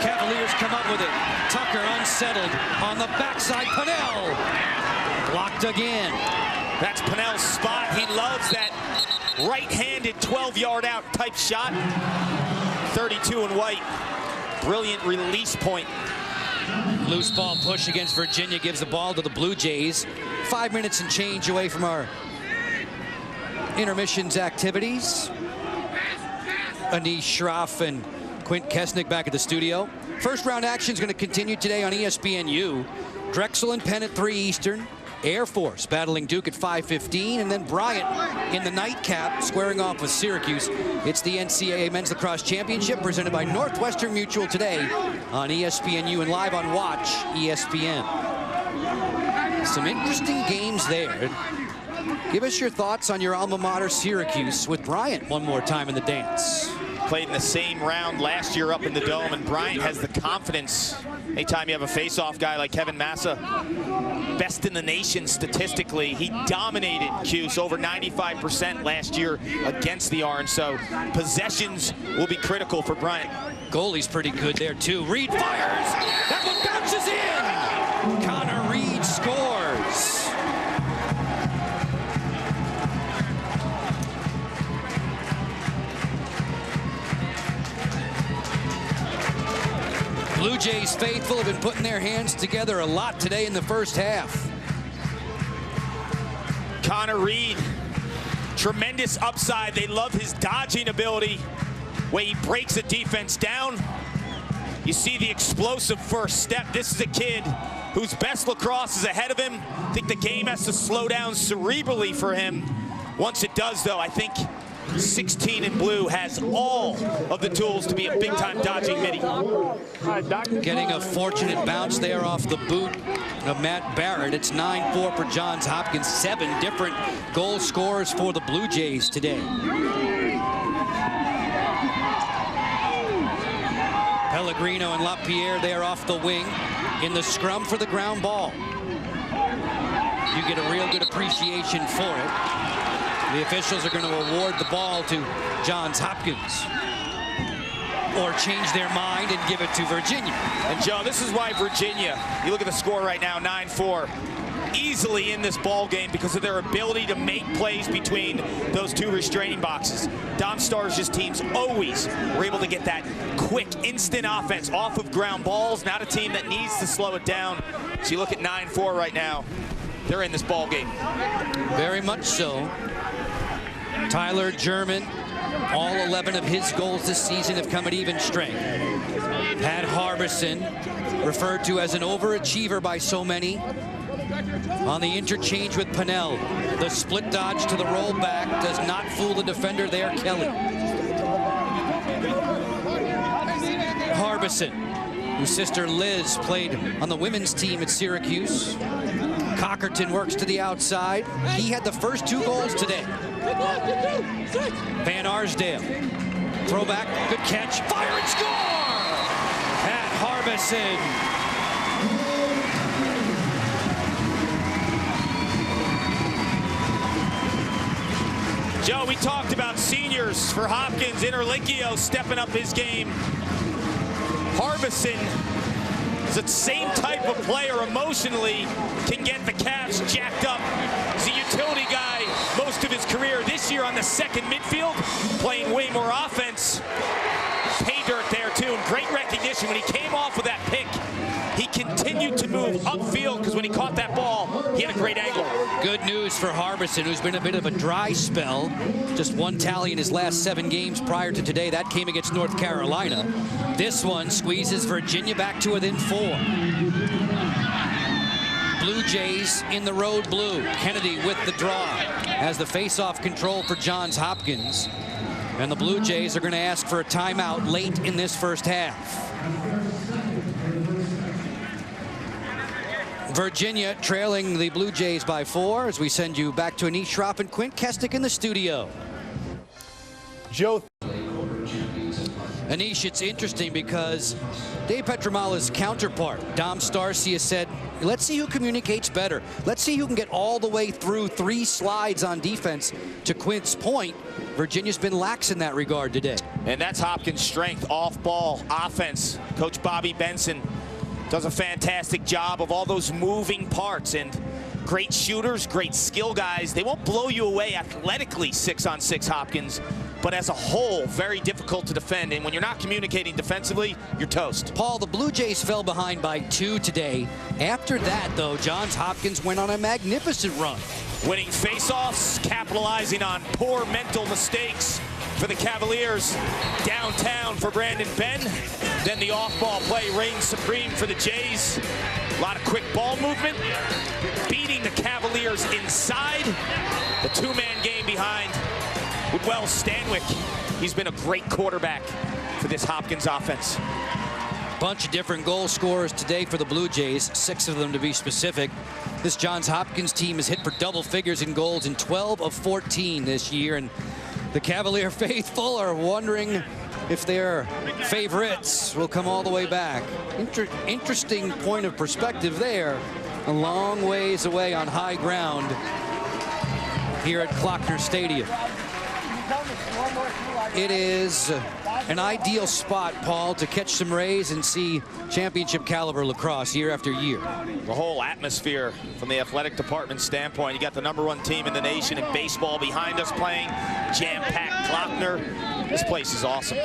Cavaliers come up with it. Tucker unsettled on the backside. Pennell blocked again. That's Pennell's spot. He loves that right-handed 12-yard out type shot. 32 in white. Brilliant release point. Loose ball push against Virginia gives the ball to the Blue Jays. 5 minutes and change away from our intermissions activities. Anish Shroff and Quint Kesnick back at the studio. First round action is going to continue today on ESPNU. Drexel and Penn at 3 Eastern. Air Force battling Duke at 5:15, and then Bryant in the nightcap squaring off with Syracuse. It's the NCAA Men's Lacrosse Championship presented by Northwestern Mutual today on ESPNU and live on Watch ESPN. Some interesting games there. Give us your thoughts on your alma mater, Syracuse, with Bryant one more time in the dance. Played in the same round last year up in the Dome, and Bryant has the confidence. Anytime you have a face-off guy like Kevin Massa, best in the nation statistically. He dominated Cuse over 95% last year against the Orange, so possessions will be critical for Bryant. Goalie's pretty good there too. Reed fires. That one bounces in. Connor Reed scores. Blue Jays faithful have been putting their hands together a lot today in the first half. Connor Reed, tremendous upside. They love his dodging ability, way he breaks the defense down. You see the explosive first step. This is a kid whose best lacrosse is ahead of him. I think the game has to slow down cerebrally for him. Once it does, though, I think 16 in blue has all of the tools to be a big-time dodging midi. Getting a fortunate bounce there off the boot of Matt Barrett. It's 9-4 for Johns Hopkins. 7 different goal scorers for the Blue Jays today. Pellegrino and LaPierre there off the wing in the scrum for the ground ball. You get a real good appreciation for it. The officials are going to award the ball to Johns Hopkins or change their mind and give it to Virginia. And Joe, this is why Virginia, you look at the score right now, 9-4, easily in this ball game because of their ability to make plays between those two restraining boxes. Dom Star's teams always were able to get that quick, instant offense off of ground balls. Not a team that needs to slow it down. So you look at 9-4 right now, they're in this ball game. Very much so. Tyler German All 11 of his goals this season have come at even strength. Pat Harbison, referred to as an overachiever by so many, on the interchange with Pennell. The split dodge to the rollback does not fool the defender there, Kelly. Harbison, whose sister Liz played on the women's team at Syracuse. Cockerton works to the outside. He had the first 2 goals today. Van Arsdale, throwback, good catch, fire and score! Pat Harbison. Joe, we talked about seniors for Hopkins. Interlinkio stepping up his game. Harbison is the same type of player emotionally, can get the Cavs jacked up. He's a utility guy most of his career. This year on the second midfield, playing way more offense. Pay dirt there too, and great recognition. When he came off with that pick, he continued to move upfield because when he caught that ball, he had a great angle. Good news for Harbison, who's been a bit of a dry spell. Just 1 tally in his last 7 games prior to today. That came against North Carolina. This one squeezes Virginia back to within 4. Blue Jays in the road blue. Kennedy with the draw as the face-off control for Johns Hopkins. And the Blue Jays are going to ask for a timeout late in this first half. Virginia trailing the Blue Jays by 4 as we send you back to Anish Shroff and Quint Kestic in the studio. Joe. Anish, it's interesting because Dave Petramala's counterpart, Dom Starcia, said, let's see who communicates better. Let's see who can get all the way through 3 slides on defense. To Quint's point, Virginia's been lax in that regard today. And that's Hopkins' strength, off-ball offense. Coach Bobby Benson does a fantastic job of all those moving parts, and great shooters, great skill guys. They won't blow you away athletically 6-on-6 Hopkins, but as a whole, very difficult to defend. And when you're not communicating defensively, you're toast. Paul, the Blue Jays fell behind by 2 today. After that, though, Johns Hopkins went on a magnificent run. Winning faceoffs, capitalizing on poor mental mistakes for the Cavaliers. Downtown for Brandon Ben. Then the off-ball play reigns supreme for the Jays. A lot of quick ball movement. Beating the Cavaliers inside. The 2-man game behind with Wells Stanwyck. He's been a great quarterback for this Hopkins offense. Bunch of different goal scorers today for the Blue Jays, 6 of them to be specific. This Johns Hopkins team has hit for double figures in goals in 12 of 14 this year, and the Cavalier faithful are wondering if their favorites will come all the way back. Interesting point of perspective there. A long ways away on high ground here at Klockner Stadium. It is an ideal spot, Paul, to catch some rays and see championship caliber lacrosse year after year. The whole atmosphere from the athletic department standpoint. You got the #1 team in the nation in baseball behind us playing. Jam-packed Klockner. This place is awesome.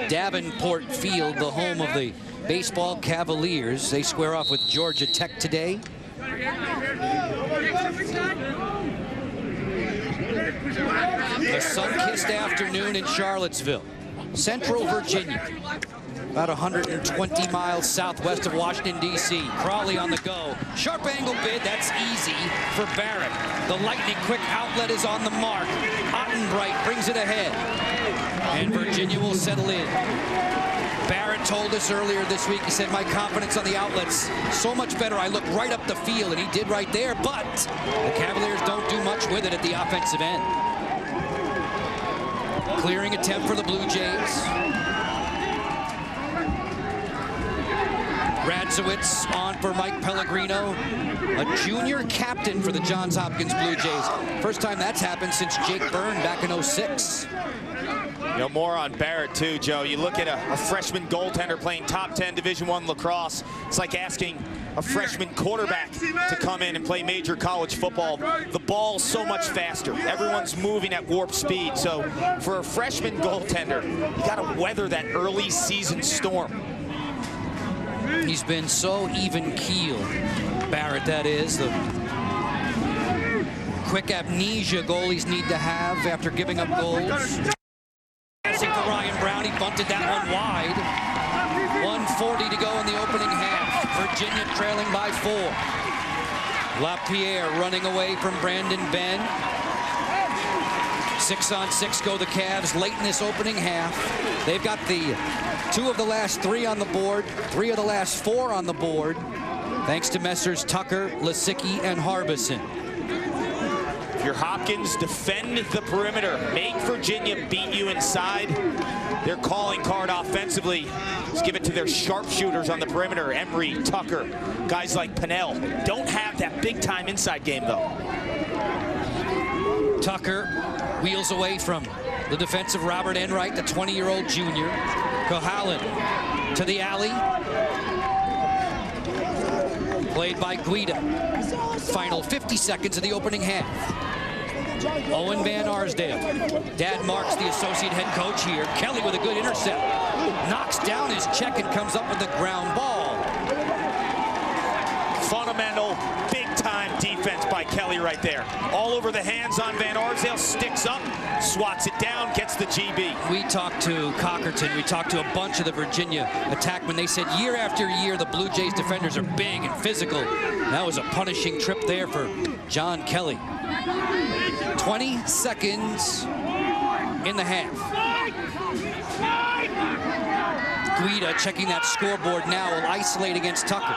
Davenport Field, the home of the baseball Cavaliers. They square off with Georgia Tech today. A sun-kissed afternoon in Charlottesville, Central Virginia, about 120 miles southwest of Washington, D.C. Crawley on the go. Sharp angle bid, that's easy for Barrett. The lightning quick outlet is on the mark. Ottenbright brings it ahead, and Virginia will settle in. Barrett told us earlier this week, he said, my confidence on the outlets so much better. I look right up the field, and he did right there, but the Cavaliers don't do much with it at the offensive end. Clearing attempt for the Blue Jays. Radzowitz on for Mike Pellegrino, a junior captain for the Johns Hopkins Blue Jays. First time that's happened since Jake Byrne back in '06. You know, more on Barrett too, Joe. You look at a freshman goaltender playing top 10 Division I lacrosse. It's like asking a freshman quarterback to come in and play major college football. The ball's so much faster. Everyone's moving at warp speed. So for a freshman goaltender, you got to weather that early season storm. He's been so even keel, Barrett, that is. The quick amnesia goalies need to have after giving up goals. Deflected that one wide. 1:40 to go in the opening half. Virginia trailing by 4. LaPierre running away from Brandon Ben. 6-on-6 go the Cavs late in this opening half. They've got the 2 of the last 3 on the board, 3 of the last 4 on the board, thanks to Messrs. Tucker, Lisicki, and Harbison. If you're Hopkins, defend the perimeter. Make Virginia beat you inside. Their calling card offensively is give it to their sharpshooters on the perimeter. Emery, Tucker, guys like Pennell. Don't have that big-time inside game, though. Tucker wheels away from the defensive Robert Enright, the 20-year-old junior. Kohalin to the alley. Played by Guida. Final 50 seconds of the opening half. Owen Van Arsdale. Dad Marks, the associate head coach here. Kelly with a good intercept. Knocks down his check and comes up with the ground ball. Fundamental, big-time defense by Kelly right there. All over the hands on Van Arsdale, sticks up, swats it down, gets the GB. We talked to Cockerton, we talked to a bunch of the Virginia attackmen. They said year after year the Blue Jays defenders are big and physical. That was a punishing trip there for John Kelly. 20 seconds in the half. Guida checking that scoreboard now, will isolate against Tucker.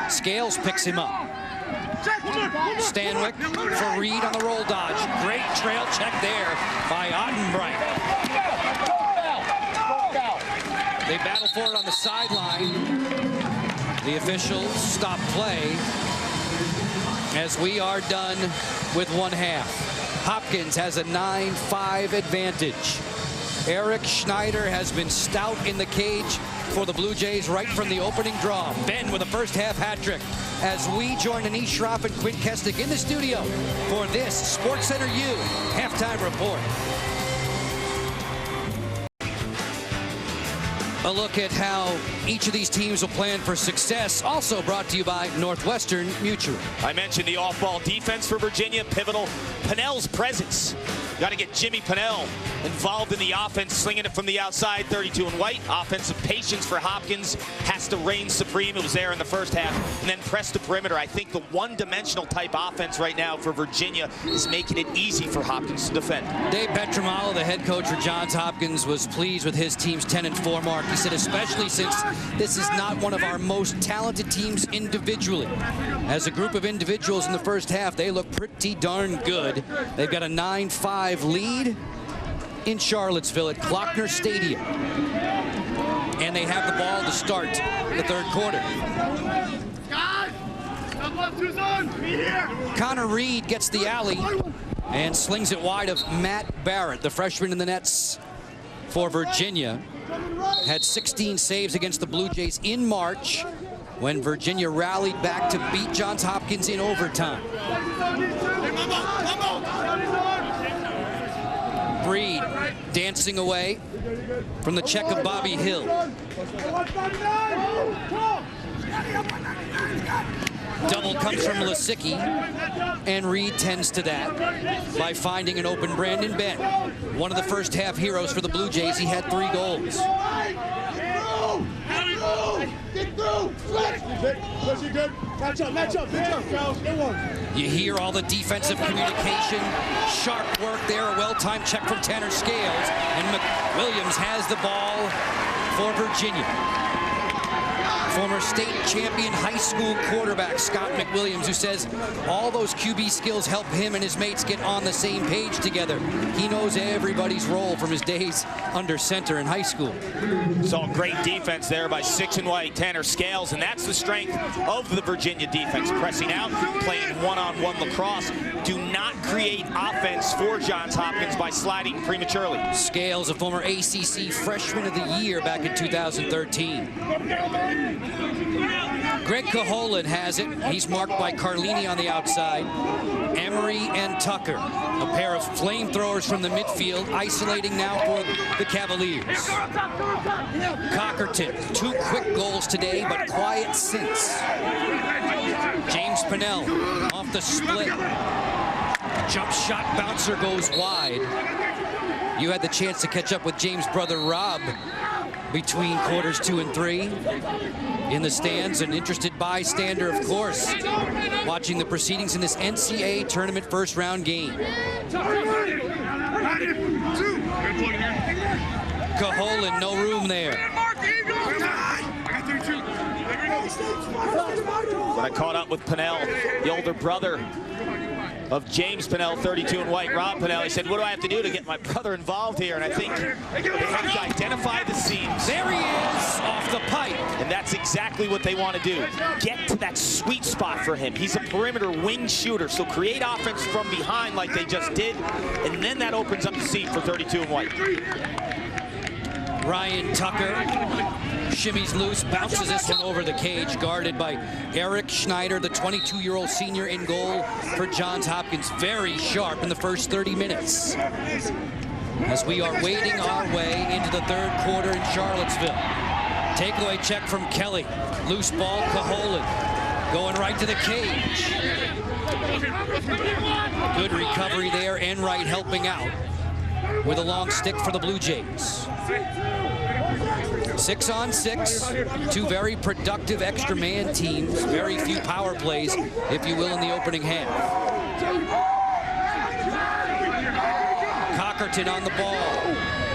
Scales picks him up. Stanwyck for Reed on the roll dodge. Great trail check there by Ottenbright. They battle for it on the sideline. The officials stop play as we are done with one half. Hopkins has a 9-5 advantage. Eric Schneider has been stout in the cage for the Blue Jays right from the opening draw. Ben with a first half hat trick as we join Anish Shroff and Quinn Kestic in the studio for this SportsCenter U halftime report. A look at how each of these teams will plan for success, also brought to you by Northwestern Mutual. I mentioned the off-ball defense for Virginia, pivotal. Pennell's presence. Got to get Jimmy Pennell involved in the offense, slinging it from the outside, 32 and white. Offensive patience for Hopkins has to reign supreme. It was there in the first half. And then press the perimeter. I think the one-dimensional type offense right now for Virginia is making it easy for Hopkins to defend. Dave Petramalo, the head coach for Johns Hopkins, was pleased with his team's 10-4 mark. He said, especially since this is not one of our most talented teams individually. As a group of individuals in the first half, they look pretty darn good. They've got a 9-5 lead in Charlottesville at Klockner Stadium. And they have the ball to start the third quarter. Connor Reed gets the alley and slings it wide of Matt Barrett, the freshman in the nets for Virginia. Had 16 saves against the Blue Jays in March when Virginia rallied back to beat Johns Hopkins in overtime. Reed dancing away from the check of Bobby Hill. Double comes from Lisicki, and Reed tends to that by finding an open Brandon Ben. One of the first half heroes for the Blue Jays. He had 3 goals. Get through! Good. Match up. Good one. You hear all the defensive communication. Sharp work there. A well-timed check from Tanner Scales. And McWilliams has the ball for Virginia. Former state champion high school quarterback Scott McWilliams, who says all those QB skills help him and his mates get on the same page together. He knows everybody's role from his days under center in high school. Saw great defense there by 6 and white Tanner Scales, and that's the strength of the Virginia defense. Pressing out, playing one-on-one lacrosse. Do not create offense for Johns Hopkins by sliding prematurely. Scales, a former ACC Freshman of the Year back in 2013. Greg Koholin has it. He's marked by Carlini on the outside. Emery and Tucker, a pair of flamethrowers from the midfield, isolating now for the Cavaliers. Cockerton, 2 quick goals today, but quiet since. James Pennell off the split. Jump shot bouncer goes wide. You had the chance to catch up with James' brother Rob between quarters 2 and 3. In the stands, an interested bystander, of course, watching the proceedings in this NCAA tournament first round game. Caholen, no room there. When I caught up with Pennell, the older brother of James Pennell, 32 and white, Rob Pennell, he said, what do I have to do to get my brother involved here? And I think they have to identify the seams. There he is, off the pipe. And that's exactly what they want to do. Get to that sweet spot for him. He's a perimeter wing shooter, so create offense from behind like they just did, and then that opens up the seam for 32 and white. Ryan Tucker shimmies loose, bounces this one over the cage, guarded by Eric Schneider, the 22-year-old senior in goal for Johns Hopkins. Very sharp in the first 30 minutes. As we are wading our way into the third quarter in Charlottesville. Takeaway check from Kelly. Loose ball, Caholen going right to the cage. Good recovery there, Enright helping out with a long stick for the Blue Jays. 6 on 6, two very productive extra man teams, very few power plays, if you will, in the opening half. Cockerton on the ball.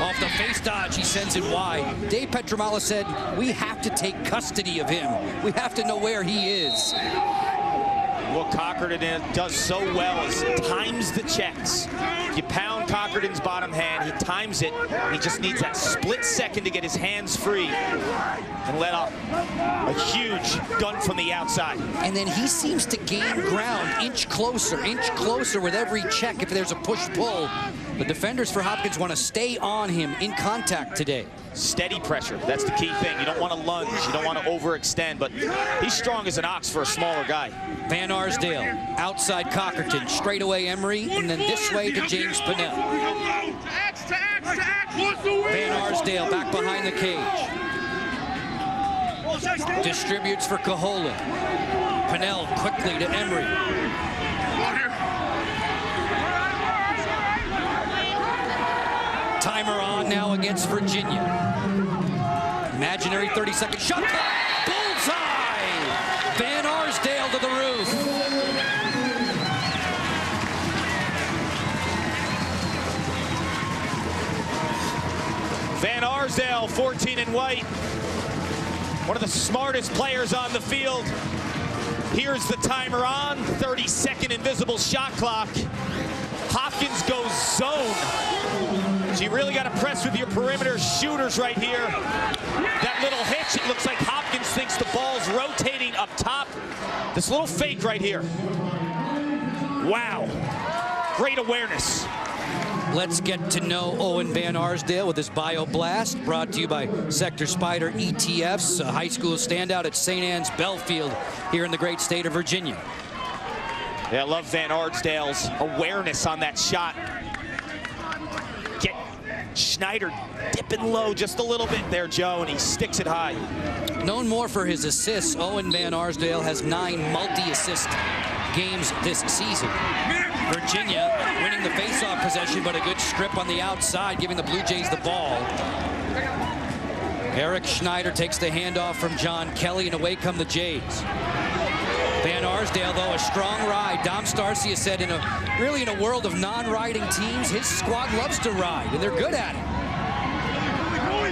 Off the face dodge, he sends it wide. Dave Petramala said, we have to take custody of him. We have to know where he is. What Cockerton does so well is times the checks. You pound Cockerton's bottom hand, he times it, and he just needs that split second to get his hands free and let off a huge gun from the outside. And then he seems to gain ground inch closer with every check if there's a push-pull. The defenders for Hopkins want to stay on him in contact today. Steady pressure, that's the key thing. You don't want to lunge, you don't want to overextend, but he's strong as an ox for a smaller guy. Van Arsdale, outside Cockerton, straight away Emery, and then this way to James Pennell. Van Arsdale back behind the cage. Distributes for Caholen. Pennell quickly to Emery. Timer on now against Virginia. Imaginary 30-second shot clock. Bullseye! Van Arsdale to the roof. Van Arsdale, 14 and white. One of the smartest players on the field. Here's the timer on. 30-second invisible shot clock. Hopkins goes zone. So you really got to press with your perimeter shooters right here. That little hitch, it looks like Hopkins thinks the ball's rotating up top. This little fake right here. Wow. Great awareness. Let's get to know Owen Van Arsdale with his Bio Blast, brought to you by Sector Spider ETFs, a high school standout at St. Anne's Belfield here in the great state of Virginia. Yeah, I love Van Arsdale's awareness on that shot. Get Schneider dipping low just a little bit there, Joe, and he sticks it high. Known more for his assists, Owen Van Arsdale has 9 multi-assist games this season. Virginia winning the face-off possession, but a good strip on the outside, giving the Blue Jays the ball. Eric Schneider takes the handoff from John Kelly, and away come the Jays. Van Arsdale, though, a strong ride. Dom Starcia said in a world of non-riding teams, his squad loves to ride, and they're good at it.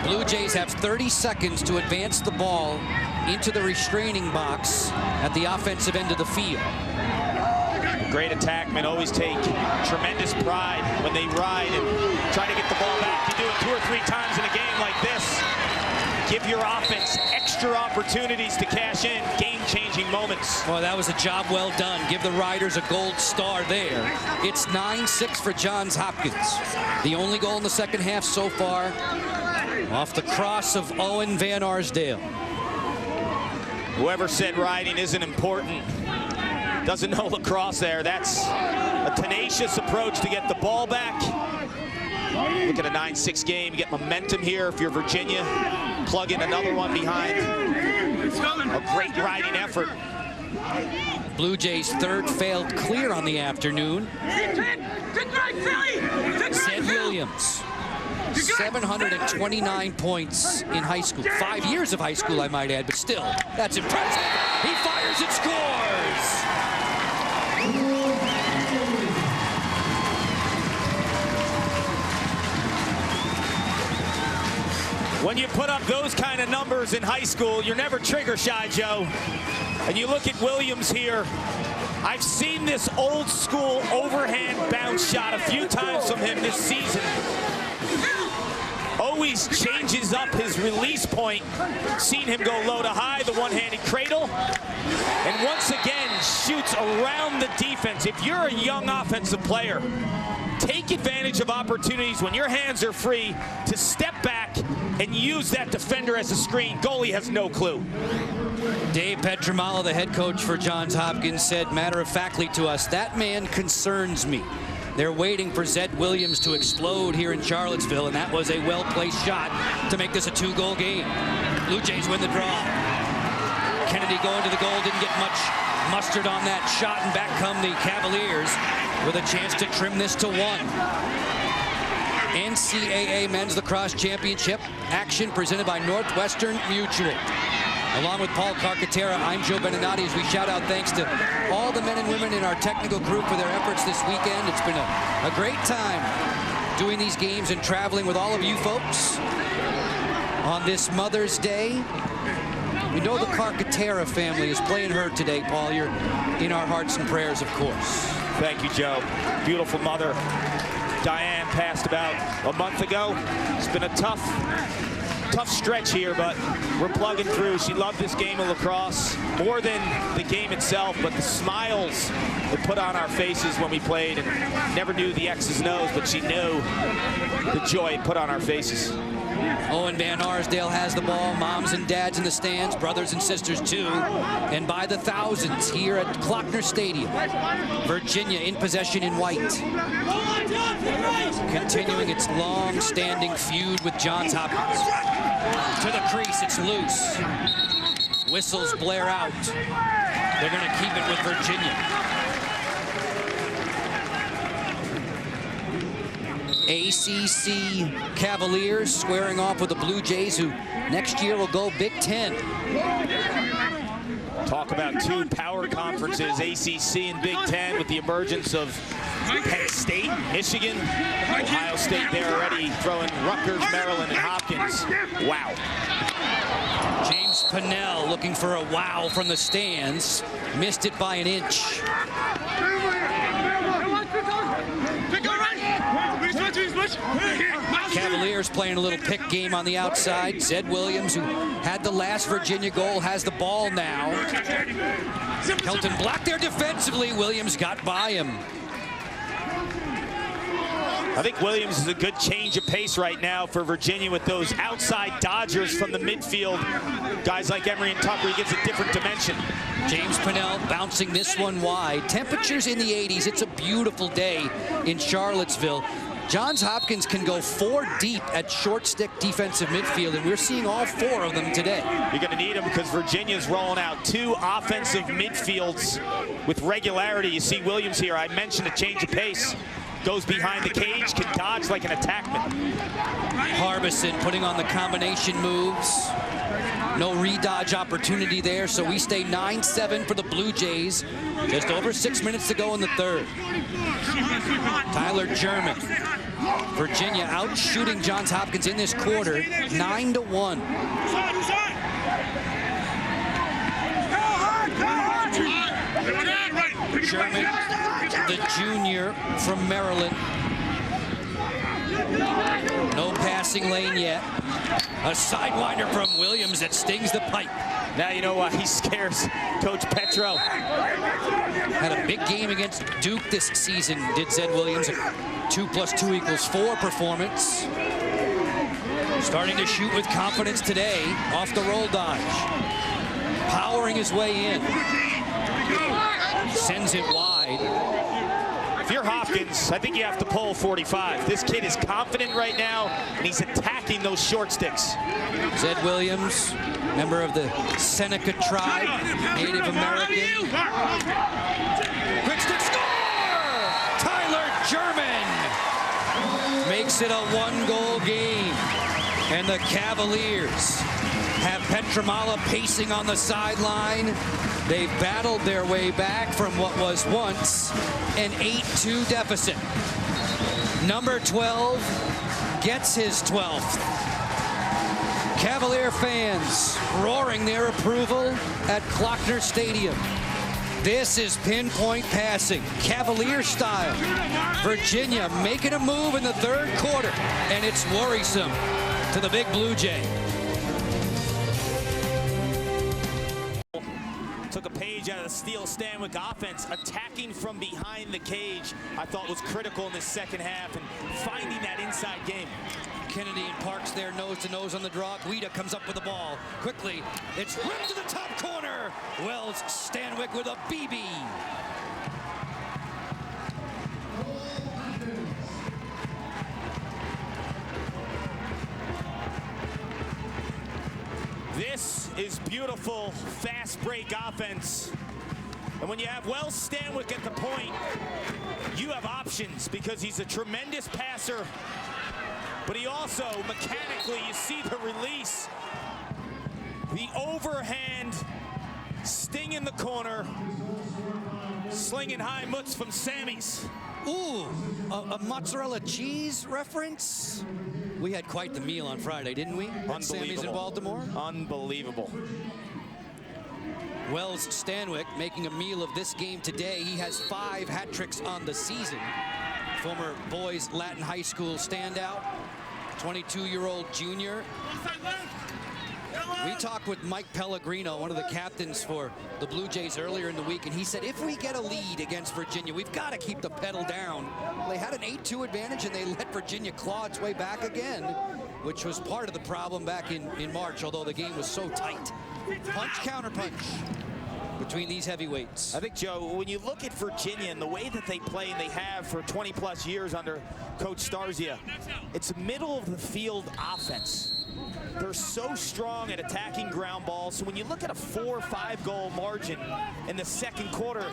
Blue Jays have 30 seconds to advance the ball into the restraining box at the offensive end of the field. Great attackmen always take tremendous pride when they ride and try to get the ball back. You do it 2 or 3 times in a game like this. Give your offense extra opportunities to cash in game-changing moments. Well, that was a job well done. Give the Riders a gold star there. It's 9-6 for Johns Hopkins. The only goal in the second half so far, off the cross of Owen Van Arsdale. Whoever said riding isn't important doesn't know lacrosse there. That's a tenacious approach to get the ball back. Look at a 9-6 game. You get momentum here if you're Virginia. Plug in another one behind. A great riding effort. Blue Jays' third failed clear on the afternoon. Zed Williams 729 points in high school. 5 years of high school, I might add, but still, that's impressive. He fires and scores! When you put up those kind of numbers in high school, you're never trigger shy, Joe. And you look at Williams here. I've seen this old school overhand bounce shot a few times from him this season. Always changes up his release point. Seen him go low to high, the one-handed cradle. And once again, shoots around the defense. If you're a young offensive player, take advantage of opportunities when your hands are free to step back and use that defender as a screen. Goalie has no clue. Dave Petramala, the head coach for Johns Hopkins, said matter-of-factly to us, that man concerns me. They're waiting for Zed Williams to explode here in Charlottesville, and that was a well-placed shot to make this a 2-goal game. Blue Jays win the draw. Kennedy going to the goal, didn't get much mustard on that shot, and back come the Cavaliers with a chance to trim this to 1. NCAA Men's Lacrosse Championship action presented by Northwestern Mutual. Along with Paul Carcaterra, I'm Joe Beninati as we shout out thanks to all the men and women in our technical group for their efforts this weekend. It's been a great time doing these games and traveling with all of you folks on this Mother's Day. We know the Carcaterra family is playing hurt today, Paul. You're in our hearts and prayers, of course. Thank you, Joe. Beautiful mother. Diane passed about a month ago. It's been a tough stretch here, but we're plugging through. She loved this game of lacrosse more than the game itself, but the smiles it put on our faces when we played, and never knew the X's and O's, but she knew the joy it put on our faces. Owen Van Arsdale has the ball. Moms and dads in the stands, brothers and sisters too. And by the thousands here at Klockner Stadium. Virginia in possession in white. Continuing its long-standing feud with Johns Hopkins. To the crease, it's loose. Whistles blare out. They're going to keep it with Virginia. ACC Cavaliers squaring off with the Blue Jays, who next year will go Big Ten. Talk about two power conferences, ACC and Big Ten, with the emergence of Penn State, Michigan, Ohio State there already throwing Rutgers, Maryland, and Hopkins. Wow. James Pennell looking for a wow from the stands. Missed it by an inch. Cavaliers playing a little pick game on the outside. Zed Williams, who had the last Virginia goal, has the ball now. Kelton blocked there defensively. Williams got by him. I think Williams is a good change of pace right now for Virginia with those outside dodgers from the midfield. Guys like Emery and Tucker, he gives a different dimension. James Pennell bouncing this one wide. Temperatures in the 80s. It's a beautiful day in Charlottesville. Johns Hopkins can go 4 deep at short stick defensive midfield, and we're seeing all 4 of them today. You're going to need them because Virginia's rolling out 2 offensive midfields with regularity. You see Williams here. I mentioned a change of pace. Goes behind the cage, can dodge like an attackman. Harbison putting on the combination moves. No redodge opportunity there, so we stay 9-7 for the Blue Jays. Just over 6 minutes to go in the third. Tyler German. Virginia out shooting Johns Hopkins in this quarter, 9-1. German, the junior from Maryland. No passing lane yet. A sidewinder from Williams that stings the pipe. Now you know why he scares Coach Petro. Had a big game against Duke this season, did Zed Williams. A 2 + 2 = 4 performance. Starting to shoot with confidence today off the roll dodge. Powering his way in. Sends it wide. If you're Hopkins, I think you have to pull 45. This kid is confident right now, and he's attacking those short sticks. Zed Williams, member of the Seneca tribe, Native American. Quick stick score! Tyler German makes makes it a one-goal game. And the Cavaliers have Petramala pacing on the sideline. They've battled their way back from what was once an 8-2 deficit. Number 12 gets his 12th. Cavalier fans roaring their approval at Klockner Stadium. This is pinpoint passing, Cavalier style. Virginia making a move in the third quarter, and it's worrisome to the big Blue Jay. Took a page out of the Steele Stanwyck offense. Attacking from behind the cage, I thought was critical in this second half, and finding that inside game. Kennedy and Parks there, nose to nose on the draw. Guida comes up with the ball. Quickly, it's ripped to the top corner. Wells Stanwyck with a BB. This is beautiful, fast break offense. And when you have Wells Stanwyck at the point, you have options because he's a tremendous passer. But he also, mechanically, you see the release. The overhand sting in the corner. Slinging high mutts from Sammy's. Ooh, a mozzarella cheese reference? We had quite the meal on Friday, didn't we? At Sammy's in Baltimore. Unbelievable. Wells Stanwyck making a meal of this game today. He has 5 hat tricks on the season. Former boys Latin high school standout, 22-year-old junior. We talked with Mike Pellegrino, one of the captains for the Blue Jays earlier in the week, and he said if we get a lead against Virginia, we've got to keep the pedal down. They had an 8-2 advantage, and they let Virginia claw its way back again, which was part of the problem back in March, although the game was so tight. Punch, counter punch between these heavyweights. I think, Joe, when you look at Virginia and the way that they play, and they have for 20-plus years under Coach Starzia, it's middle of the field offense. They're so strong at attacking ground balls. So when you look at a 4 or 5 goal margin in the second quarter,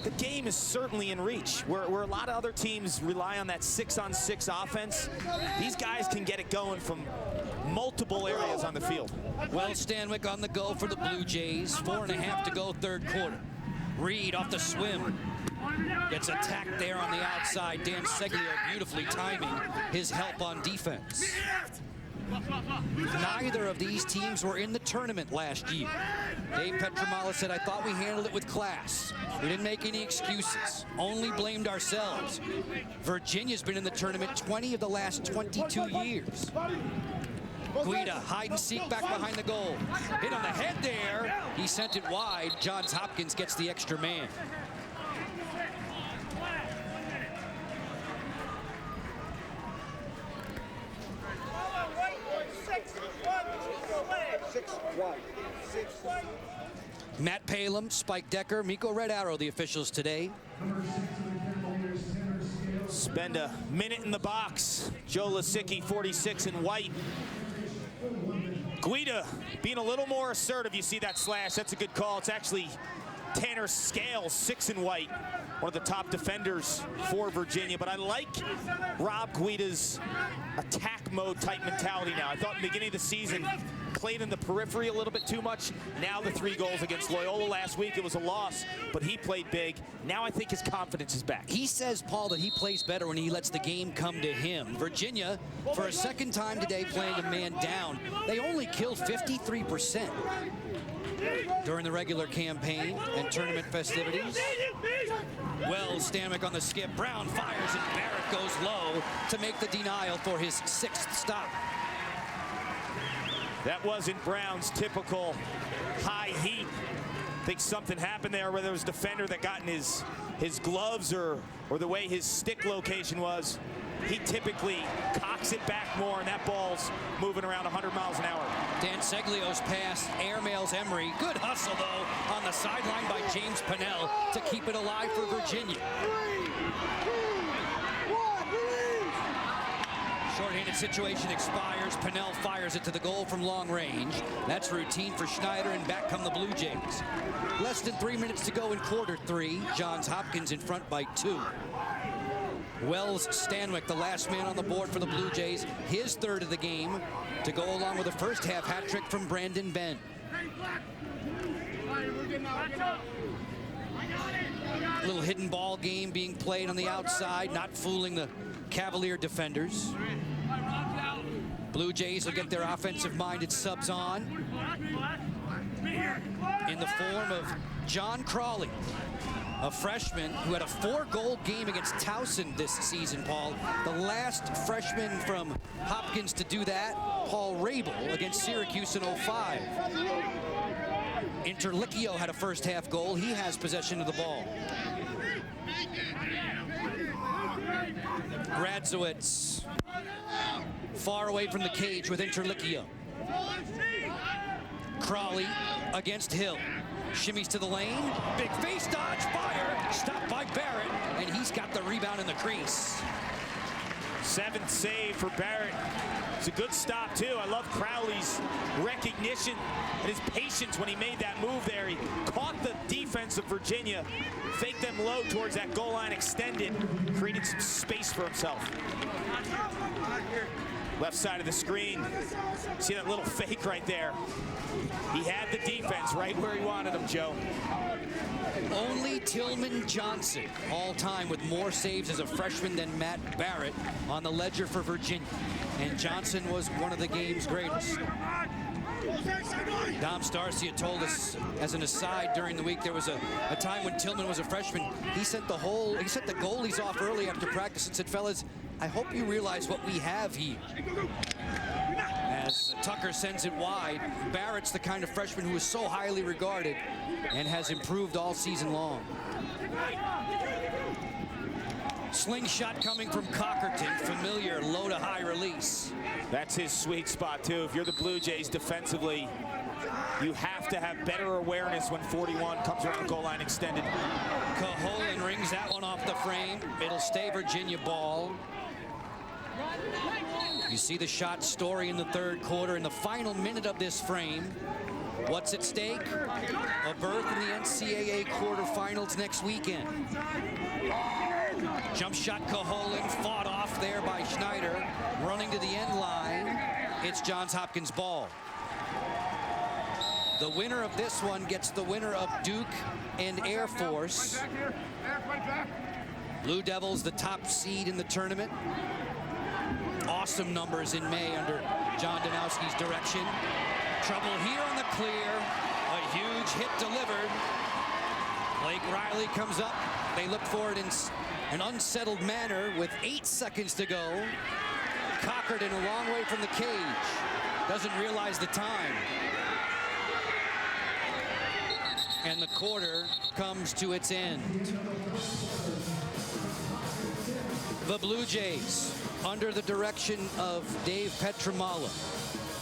the game is certainly in reach. Where a lot of other teams rely on that 6-on-6 offense, these guys can get it going from multiple areas on the field. Wells Stanwyck on the go for the Blue Jays. 4.5 to go, third quarter. Reed off the swim. Gets attacked there on the outside. Dan Seglio beautifully timing his help on defense. Neither of these teams were in the tournament last year. Dave Petramala said, I thought we handled it with class. We didn't make any excuses. Only blamed ourselves. Virginia's been in the tournament 20 of the last 22 years. Guida, hide and seek back behind the goal. Hit on the head there. He sent it wide. Johns Hopkins gets the extra man. Matt Palem, Spike Decker, Miko Red Arrow, the officials today. Spend a minute in the box. Joe Lasicki, 46 in white. Guida being a little more assertive. You see that slash. That's a good call. It's actually Tanner Scales, 6 in white. One of the top defenders for Virginia. But I like Rob Guida's attack mode type mentality now. I thought in the beginning of the season, played in the periphery a little bit too much. Now the 3 goals against Loyola last week, it was a loss, but he played big. Now I think his confidence is back. He says, Paul, that he plays better when he lets the game come to him. Virginia, for a second time today, playing a man down. They only killed 53% during the regular campaign and tournament festivities. Wells Stanwyck on the skip. Brown fires and Barrett goes low to make the denial for his 6th stop. That wasn't Brown's typical high heat. I think something happened there, whether it was a defender that got in his gloves or the way his stick location was. He typically cocks it back more, and that ball's moving around 100 miles an hour. Dan Seglio's pass airmails Emery. Good hustle, though, on the sideline by James Pennell to keep it alive for Virginia. Short-handed situation expires. Pennell fires it to the goal from long range. That's routine for Schneider, and back come the Blue Jays. Less than 3 minutes to go in quarter 3. Johns Hopkins in front by 2. Wells Stanwyck, the last man on the board for the Blue Jays, his third of the game, to go along with a first half hat trick from Brandon Benn. Little hidden ball game being played on the outside, not fooling the Cavalier defenders. Blue Jays will get their offensive-minded subs on in the form of John Crawley, a freshman who had a 4-goal game against Towson this season, Paul. The last freshman from Hopkins to do that, Paul Rabel, against Syracuse in 05. Interlicchio had a first half goal. He has possession of the ball. Gradzowitz far away from the cage with Interlicchio. Crawley against Hill. Shimmies to the lane. Big face dodge, fire. Stopped by Barrett, and he's got the rebound in the crease. 7th save for Barrett. It's a good stop, too. I love Crowley's recognition and his patience when he made that move there. He caught the defense of Virginia, faked them low towards that goal line, extended, created some space for himself. Left side of the screen. See that little fake right there? He had the defense right where he wanted him, Joe. Only Tillman Johnson, all-time with more saves as a freshman than Matt Barrett on the ledger for Virginia. And Johnson was one of the game's greatest. Dom Starcia told us, as an aside during the week, there was a time when Tillman was a freshman. He sent the goalies off early after practice and said, fellas, I hope you realize what we have here. As Tucker sends it wide, Barrett's the kind of freshman who is so highly regarded and has improved all season long. Slingshot coming from Cockerton, familiar low to high release. That's his sweet spot, too. If you're the Blue Jays defensively, you have to have better awareness when 41 comes around the goal line extended. Caholen rings that one off the frame. It'll stay Virginia ball. You see the shot story in the third quarter. In the final minute of this frame, what's at stake? A berth in the NCAA quarterfinals next weekend. Jump shot Caholen, fought off there by Schneider. Running to the end line, it's Johns Hopkins ball. The winner of this one gets the winner of Duke and Air Force. Blue Devils, the top seed in the tournament. Awesome numbers in May under John Danowski's direction. Trouble here on the clear. A huge hit delivered. Blake Riley comes up. They look for it in an unsettled manner with 8 seconds to go. Cockerton a long way from the cage. Doesn't realize the time. And the quarter comes to its end. The Blue Jays, under the direction of Dave Petramala.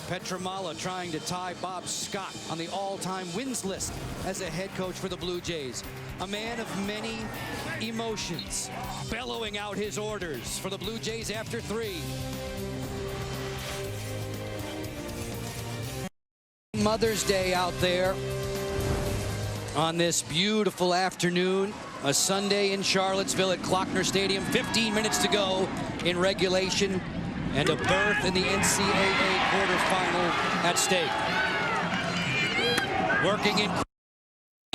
Petramala trying to tie Bob Scott on the all-time wins list as a head coach for the Blue Jays. A man of many emotions, bellowing out his orders for the Blue Jays after 3. Mother's Day out there on this beautiful afternoon. A Sunday in Charlottesville at Klockner Stadium. 15 minutes to go in regulation, and a berth in the NCAA quarterfinal at stake. Working in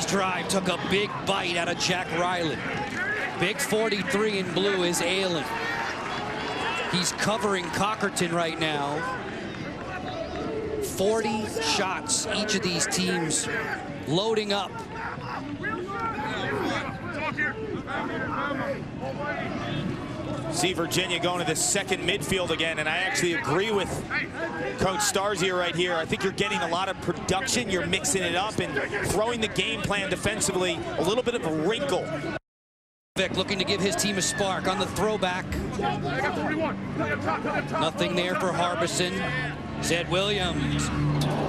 drive, took a big bite out of Jack Riley. Big 43 in blue is ailing. He's covering Cockerton right now. 40 shots, each of these teams loading up. See Virginia going to the second midfield again, and I actually agree with Coach Starzier right here. I think you're getting a lot of production. You're mixing it up and throwing the game plan defensively a little bit of a wrinkle. Vic looking to give his team a spark on the throwback. Nothing there for Harbison. Zed Williams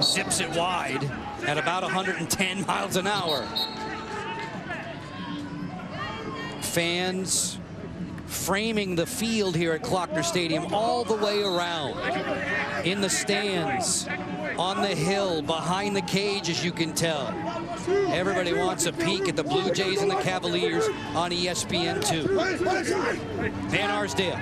zips it wide at about 110 miles an hour. Fans framing the field here at Klockner Stadium all the way around. In the stands, on the hill, behind the cage, as you can tell. Everybody wants a peek at the Blue Jays and the Cavaliers on ESPN2. Van Arsdale.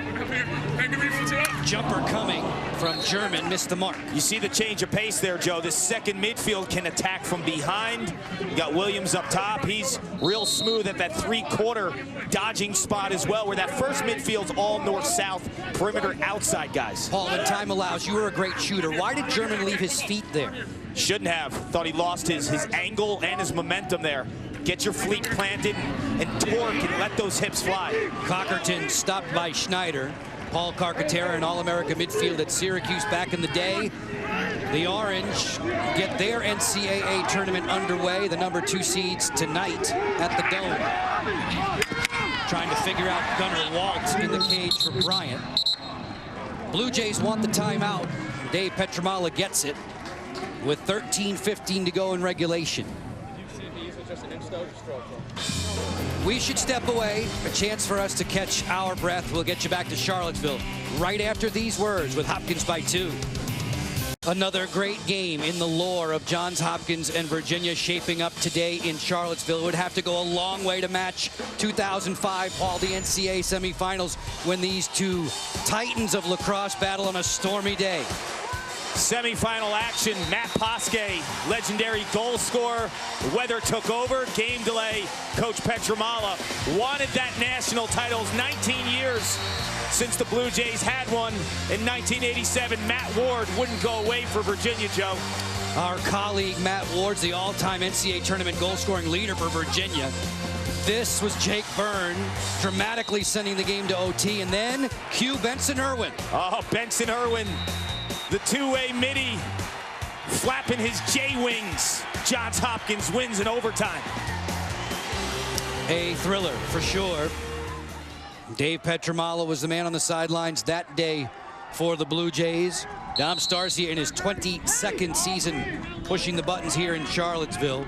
Jumper coming from German, missed the mark. You see the change of pace there, Joe. This second midfield can attack from behind. You got Williams up top. He's real smooth at that three-quarter dodging spot as well, where that first midfield's all north-south, perimeter outside guys. Paul, when time allows, you were a great shooter. Why did German leave his feet there? Shouldn't have. Thought he lost his angle and his momentum there. Get your fleet planted and torque and let those hips fly. Cockerton stopped by Schneider. Paul Carcaterra, an All-America midfield at Syracuse back in the day. The Orange get their NCAA tournament underway. The #2 seeds tonight at the Dome. Trying to figure out Gunnar Walt in the cage for Bryant. Blue Jays want the timeout. Dave Petramala gets it with 13:15 to go in regulation. We should step away. A chance for us to catch our breath. We'll get you back to Charlottesville right after these words with Hopkins by 2. Another great game in the lore of Johns Hopkins and Virginia shaping up today in Charlottesville. It would have to go a long way to match 2005, Paul, the NCAA semifinals, when these two titans of lacrosse battle on a stormy day. Semi-final action, Matt Posque, legendary goal scorer. The weather took over, game delay. Coach Petramala wanted that national title. 19 years since the Blue Jays had one. In 1987, Matt Ward wouldn't go away for Virginia, Joe. Our colleague Matt Ward's the all-time NCAA tournament goal-scoring leader for Virginia. This was Jake Byrne dramatically sending the game to OT, and then cue Benson Irwin. Oh, Benson Irwin. The two-way midi flapping his J-wings. Johns Hopkins wins in overtime. A thriller for sure. Dave Petramala was the man on the sidelines that day for the Blue Jays. Dom Starsia in his 22nd season pushing the buttons here in Charlottesville.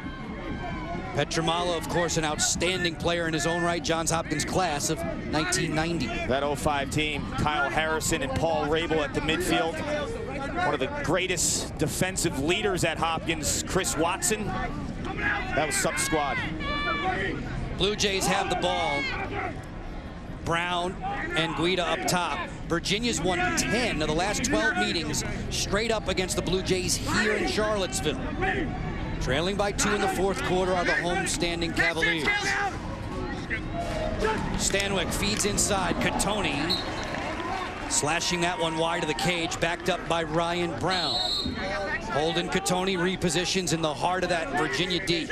Petramala, of course, an outstanding player in his own right. Johns Hopkins class of 1990. That 05 team, Kyle Harrison and Paul Rabel at the midfield. One of the greatest defensive leaders at Hopkins, Chris Watson. That was some squad. Blue Jays have the ball. Brown and Guida up top. Virginia's won 10 of the last 12 meetings straight up against the Blue Jays here in Charlottesville. Trailing by 2 in the fourth quarter are the home-standing Cavaliers. Stanwyck feeds inside. Catoni slashing that one wide of the cage, backed up by Ryan Brown. Holden Catoni repositions in the heart of that Virginia D.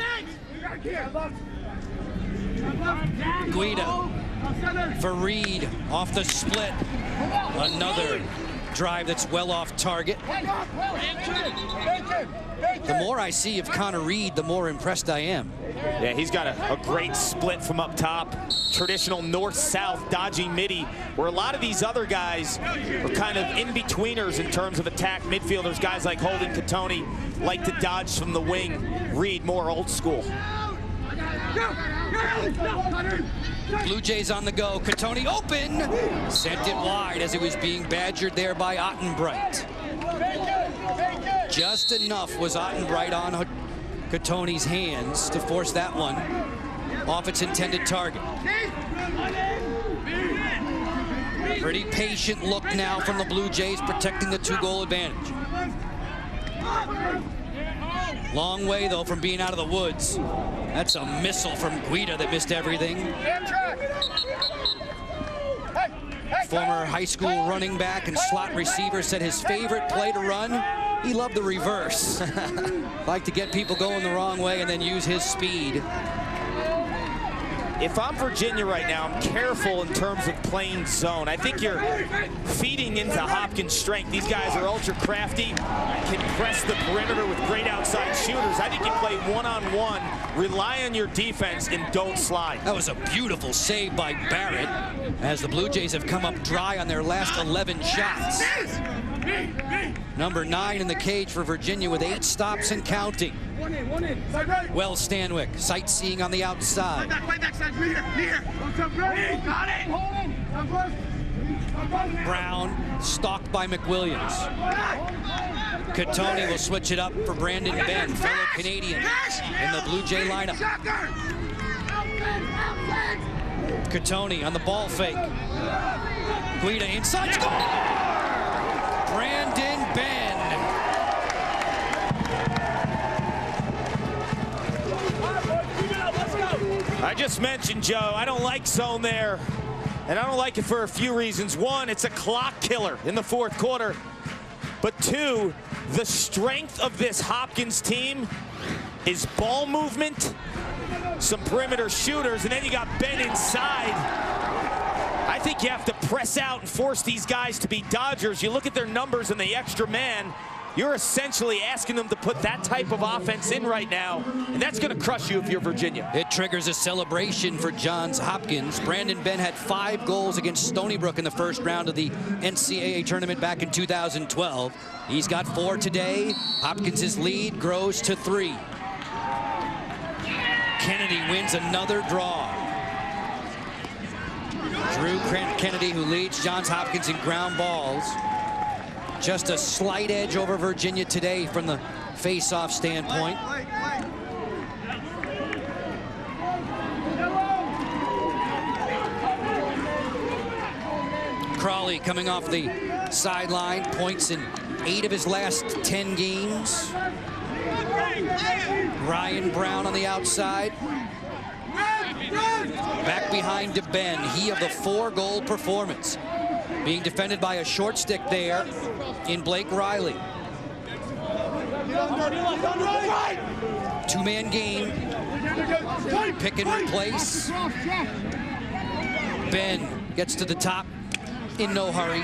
Guida for Reed off the split. Another drive that's well off target. The more I see of Connor Reed, the more impressed I am. Yeah, he's got a great split from up top. Traditional north-south dodging midi, where a lot of these other guys are kind of in-betweeners in terms of attack midfielders. Guys like Holden Catoni like to dodge from the wing. Reed more old school. Blue Jays on the go. Catoni open. Sent it wide as he was being badgered there by Ottenbright. Just enough was Ottenbright on Catoni's hands to force that one off its intended target. Pretty patient look now from the Blue Jays, protecting the 2-goal advantage. Long way, though, from being out of the woods. That's a missile from Guida that missed everything. Former high school running back and slot receiver said his favorite play to run, he loved the reverse. Like to get people going the wrong way and then use his speed. If I'm Virginia right now, I'm careful in terms of playing zone. I think you're feeding into Hopkins' strength. These guys are ultra crafty, can press the perimeter with great outside shooters. I think you play one-on-one, rely on your defense, and don't slide. That was a beautiful save by Barrett, as the Blue Jays have come up dry on their last 11 shots. Number 9 in the cage for Virginia with 8 stops and counting. Well, Stanwyck, sightseeing on the outside. Brown stalked by McWilliams. Catoni will switch it up for Brandon Ben, fellow Canadian, in the Blue Jay lineup. Catoni on the ball fake. Guida inside, score! Brandon Ben. I just mentioned, Joe, I don't like zone there. And I don't like it for a few reasons. One, it's a clock killer in the fourth quarter. But two, the strength of this Hopkins team is ball movement, some perimeter shooters, and then you got Ben inside. I think you have to press out and force these guys to be Dodgers. You look at their numbers and the extra man, you're essentially asking them to put that type of offense in right now, and that's going to crush you if you're Virginia. It triggers a celebration for Johns Hopkins. Brandon Ben had 5 goals against Stony Brook in the first round of the NCAA tournament back in 2012. He's got 4 today. Hopkins' lead grows to 3. Kennedy wins another draw. Drew Kennedy, who leads Johns Hopkins in ground balls. Just a slight edge over Virginia today from the face-off standpoint. Crawley coming off the sideline, points in 8 of his last 10 games. Ryan Brown on the outside. Back behind to Ben, he of the 4-goal performance. Being defended by a short stick there in Blake Riley. 2-man game. Pick and replace. Ben gets to the top in no hurry.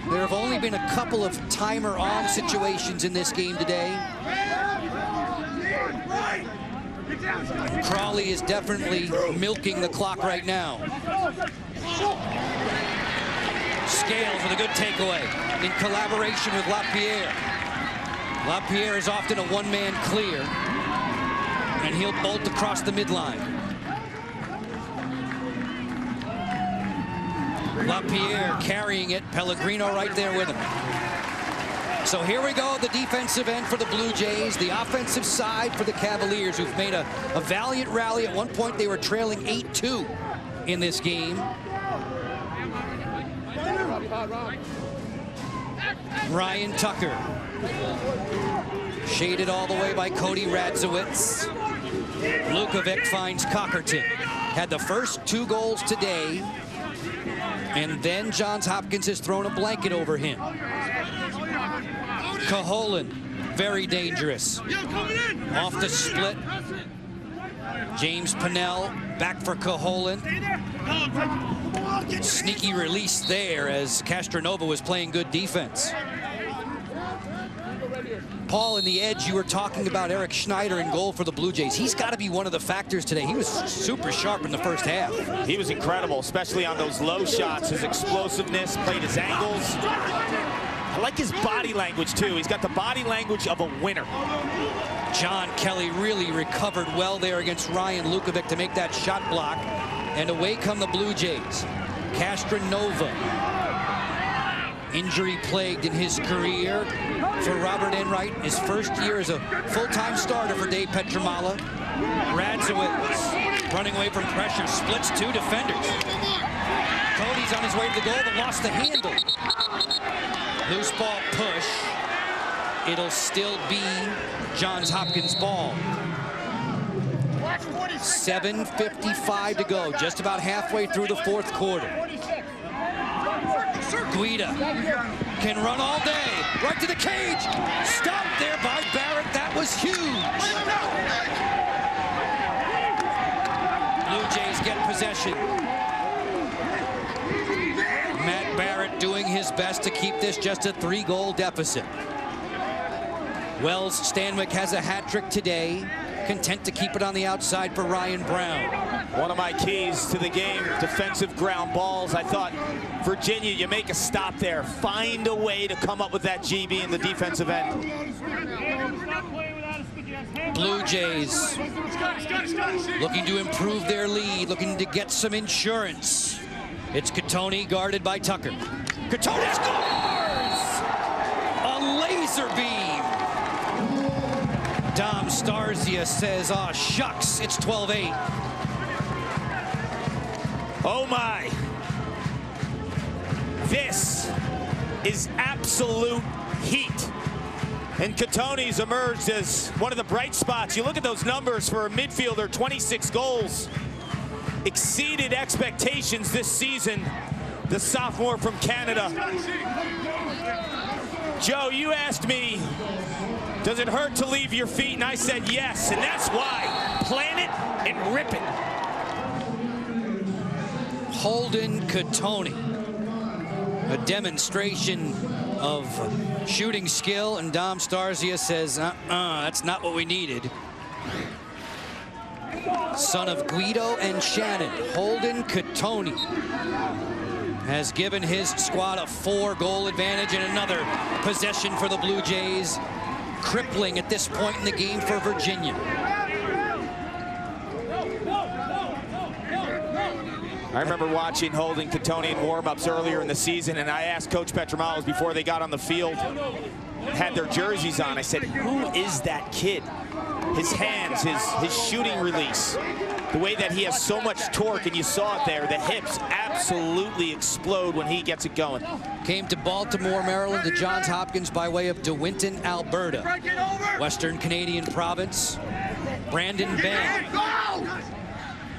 There have only been a couple of timer-on situations in this game today. Crawley is definitely milking the clock right now. Scales with a good takeaway in collaboration with LaPierre. LaPierre is often a one-man clear, and he'll bolt across the midline. LaPierre carrying it, Pellegrino right there with him. So here we go, the defensive end for the Blue Jays, the offensive side for the Cavaliers, who've made a valiant rally. At one point, they were trailing 8-2 in this game. Ryan Tucker. Shaded all the way by Cody Radzowitz. Lukovic finds Cockerton. Had the first 2 goals today. And then Johns Hopkins has thrown a blanket over him. Caholen, very dangerous. Off the split. James Pennell back for Caholen. Sneaky release there as Castronova was playing good defense. Paul, in the edge, you were talking about Eric Schneider in goal for the Blue Jays. He's got to be one of the factors today. He was super sharp in the first half. He was incredible, especially on those low shots. His explosiveness, played his angles. I like his body language, too. He's got the body language of a winner. John Kelly really recovered well there against Ryan Lukovic to make that shot block. And away come the Blue Jays. Castronova, injury-plagued in his career for Robert Enright. His first year as a full-time starter for Dave Petramala. Radzowitz running away from pressure, splits 2 defenders. Cody's on his way to the goal, but lost the handle. Loose ball push. It'll still be Johns Hopkins' ball. 7:55 to go, just about halfway through the fourth quarter. Guida can run all day, right to the cage. Stopped there by Barrett, that was huge. Blue Jays get possession. Matt Barrett doing his best to keep this just a 3-goal deficit. Wells Stanwyck has a hat trick today. Content to keep it on the outside for Ryan Brown. One of my keys to the game, defensive ground balls. I thought, Virginia, you make a stop there. Find a way to come up with that GB in the defensive end. Blue Jays looking to improve their lead, looking to get some insurance. It's Catoni guarded by Tucker. Catoni scores! laser beam. Dom Starzia says, "Aw, shucks, it's 12-8. Oh my. This is absolute heat. And Catoni's emerged as one of the bright spots. You look at those numbers for a midfielder, 26 goals. Exceeded expectations this season, the sophomore from Canada. Joe, you asked me, does it hurt to leave your feet? And I said yes, and that's why. Plan it and rip it. Holden Catoni. A demonstration of shooting skill, and Dom Starzia says, that's not what we needed. Son of Guido and Shannon, Holden Catoni has given his squad a 4-goal advantage and another possession for the Blue Jays, crippling at this point in the game for Virginia. I remember watching Holden Catoni in warm-ups earlier in the season, and I asked Coach Petromalis before they got on the field, had their jerseys on, I said, who is that kid? His hands, his shooting release, the way that he has so much torque, and you saw it there, the hips absolutely explode when he gets it going. Came to Baltimore, Maryland, to Johns Hopkins by way of DeWinton, Alberta. Western Canadian province. Brandon Ben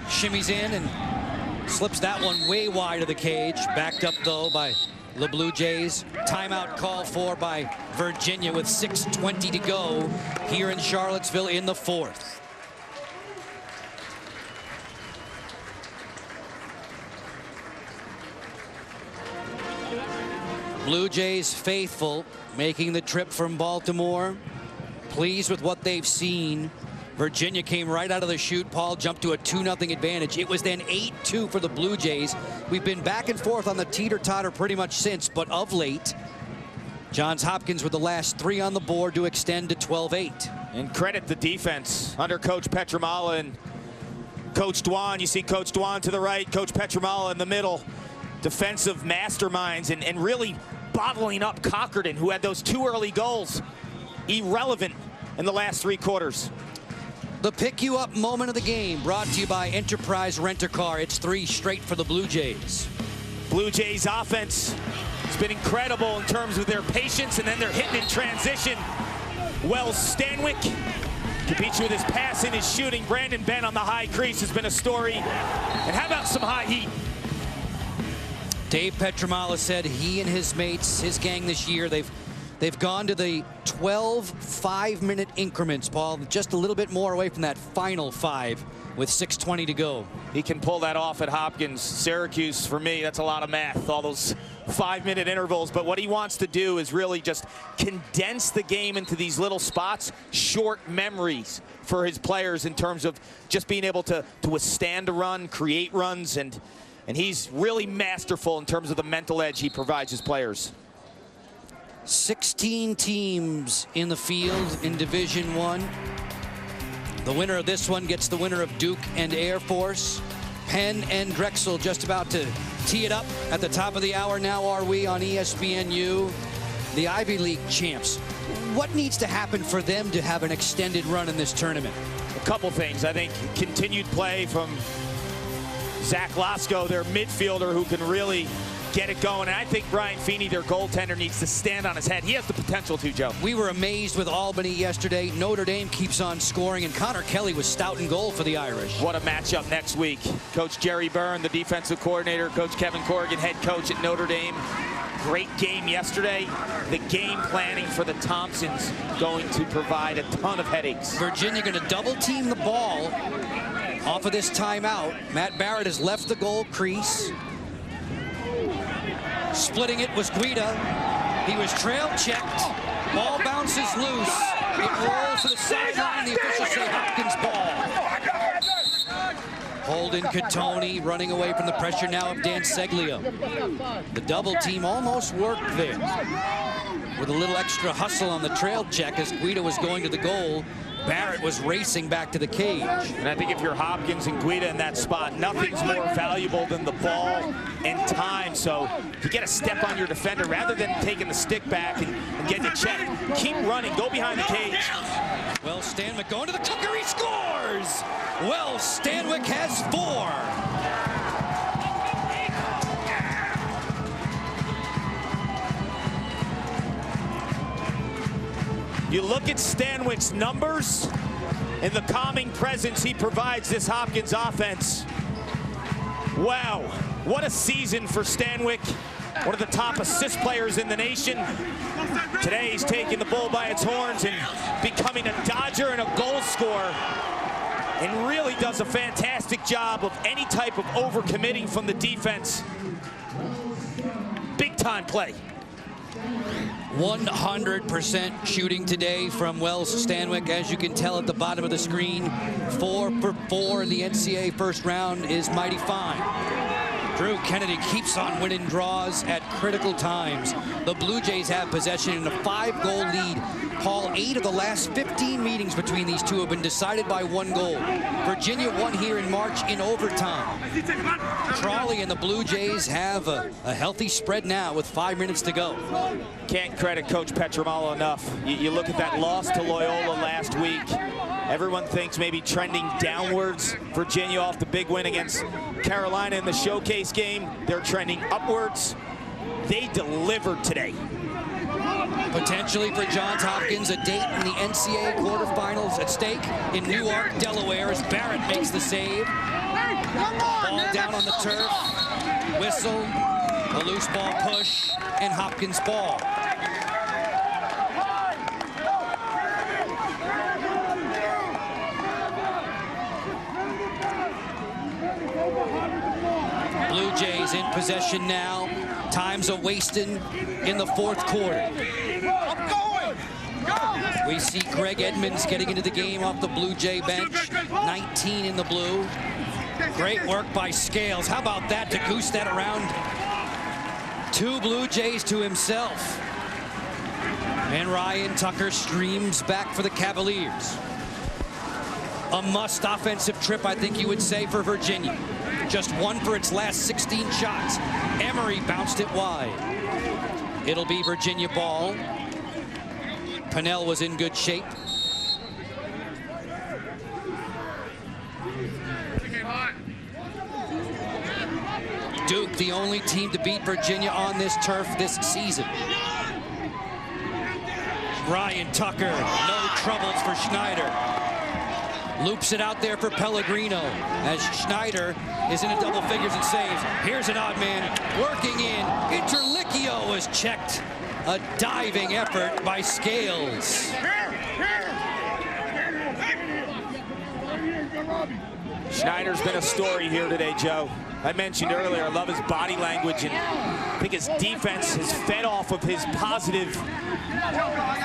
shimmies in and slips that one way wide of the cage. Backed up, though, by the Blue Jays. Timeout call for by Virginia with 6:20 to go here in Charlottesville in the 4th. Blue Jays faithful making the trip from Baltimore. Pleased with what they've seen. Virginia came right out of the chute. Paul jumped to a 2-0 advantage. It was then 8-2 for the Blue Jays. We've been back and forth on the teeter-totter pretty much since, but of late, Johns Hopkins with the last 3 on the board to extend to 12-8. And credit the defense under Coach Petromala and Coach Dwan. You see Coach Dwan to the right, Coach Petromala in the middle. Defensive masterminds and really bottling up Cockerton, who had those 2 early goals. Irrelevant in the last 3 quarters. The pick-you-up moment of the game brought to you by Enterprise Rent-A-Car. It's 3 straight for the Blue Jays. Blue Jays offense has been incredible in terms of their patience, and then they're hitting in transition. Wells Stanwyck competes with his passing, his shooting. Brandon Ben on the high crease has been a story. And how about some high heat? Dave Petromala said he and his mates, his gang this year, they've gone to the 12 5-minute increments, Paul, just a little bit more away from that final 5 with 6:20 to go. He can pull that off at Hopkins. Syracuse, for me, that's a lot of math, all those 5-minute intervals. But what he wants to do is really just condense the game into these little spots, short memories for his players in terms of just being able to withstand a run, create runs, and he's really masterful in terms of the mental edge he provides his players. 16 teams in the field in Division I. The winner of this one gets the winner of Duke and Air Force. Penn and Drexel just about to tee it up at the top of the hour. Now are we on ESPNU. The Ivy League champs. What needs to happen for them to have an extended run in this tournament? A couple things. I think continued play from Zach Lasko, their midfielder, who can really get it going. And I think Brian Feeney, their goaltender, needs to stand on his head. He has the potential to, Joe. We were amazed with Albany yesterday. Notre Dame keeps on scoring, and Connor Kelly was stout in goal for the Irish. What a matchup next week. Coach Jerry Byrne, the defensive coordinator, Coach Kevin Corrigan, head coach at Notre Dame. Great game yesterday. The game planning for the Thompsons going to provide a ton of headaches. Virginia going to double team the ball off of this timeout. Matt Barrett has left the goal crease. Splitting it was Guida. He was trail checked. Ball bounces loose. It rolls to the sideline. The officials say Hopkins ball. Holden Catoni running away from the pressure now of Dan Seglio. The double team almost worked there. with a little extra hustle on the trail check as Guida was going to the goal. Barrett was racing back to the cage. And I think if you're Hopkins and Guida in that spot, nothing's more valuable than the ball and time. So if you get a step on your defender, rather than taking the stick back and getting a check, keep running, go behind the cage. Wells Stanwyck going to the cooker, he scores! Wells Stanwyck has 4. You look at Stanwyck's numbers and the calming presence he provides this Hopkins offense. Wow, what a season for Stanwyck, one of the top assist players in the nation. Today he's taking the bull by its horns and becoming a Dodger and a goal scorer, and really does a fantastic job of any type of overcommitting from the defense. Big time play. 100% shooting today from Wells Stanwyck. As you can tell at the bottom of the screen, 4 for 4 in the NCAA first round is mighty fine. Drew Kennedy keeps on winning draws at critical times. The Blue Jays have possession in a 5-goal lead. Paul, 8 of the last 15 meetings between these two have been decided by 1 goal. Virginia won here in March in overtime. Crawley and the Blue Jays have a healthy spread now with 5 minutes to go. Can't credit Coach Petramalo enough. You look at that loss to Loyola last week. Everyone thinks maybe trending downwards. Virginia off the big win against Carolina in the showcase game. They're trending upwards. They delivered today. Potentially for Johns Hopkins, a date in the NCAA quarterfinals at stake in Newark, Delaware, as Barrett makes the save. Ball down on the turf, whistle, a loose ball push, and Hopkins ball. Blue Jays in possession now. Time's a-wasting in the 4th quarter. We see Greg Edmonds getting into the game off the Blue Jay bench. 19 in the blue. Great work by Scales. How about that to goose that around? 2 Blue Jays to himself. And Ryan Tucker streams back for the Cavaliers. A must offensive trip, I think you would say, for Virginia. Just 1 for its last 16 shots. Emery bounced it wide. It'll be Virginia ball. Pennell was in good shape. Duke, the only team to beat Virginia on this turf this season. Ryan Tucker, no troubles for Schneider. Loops it out there for Pellegrino as Schneider is in a double figures and saves. Here's an odd man working in. Interlicchio was checked. A diving effort by Scales. Schneider's been a story here today, Joe. I mentioned earlier, I love his body language, and I think his defense has fed off of his positive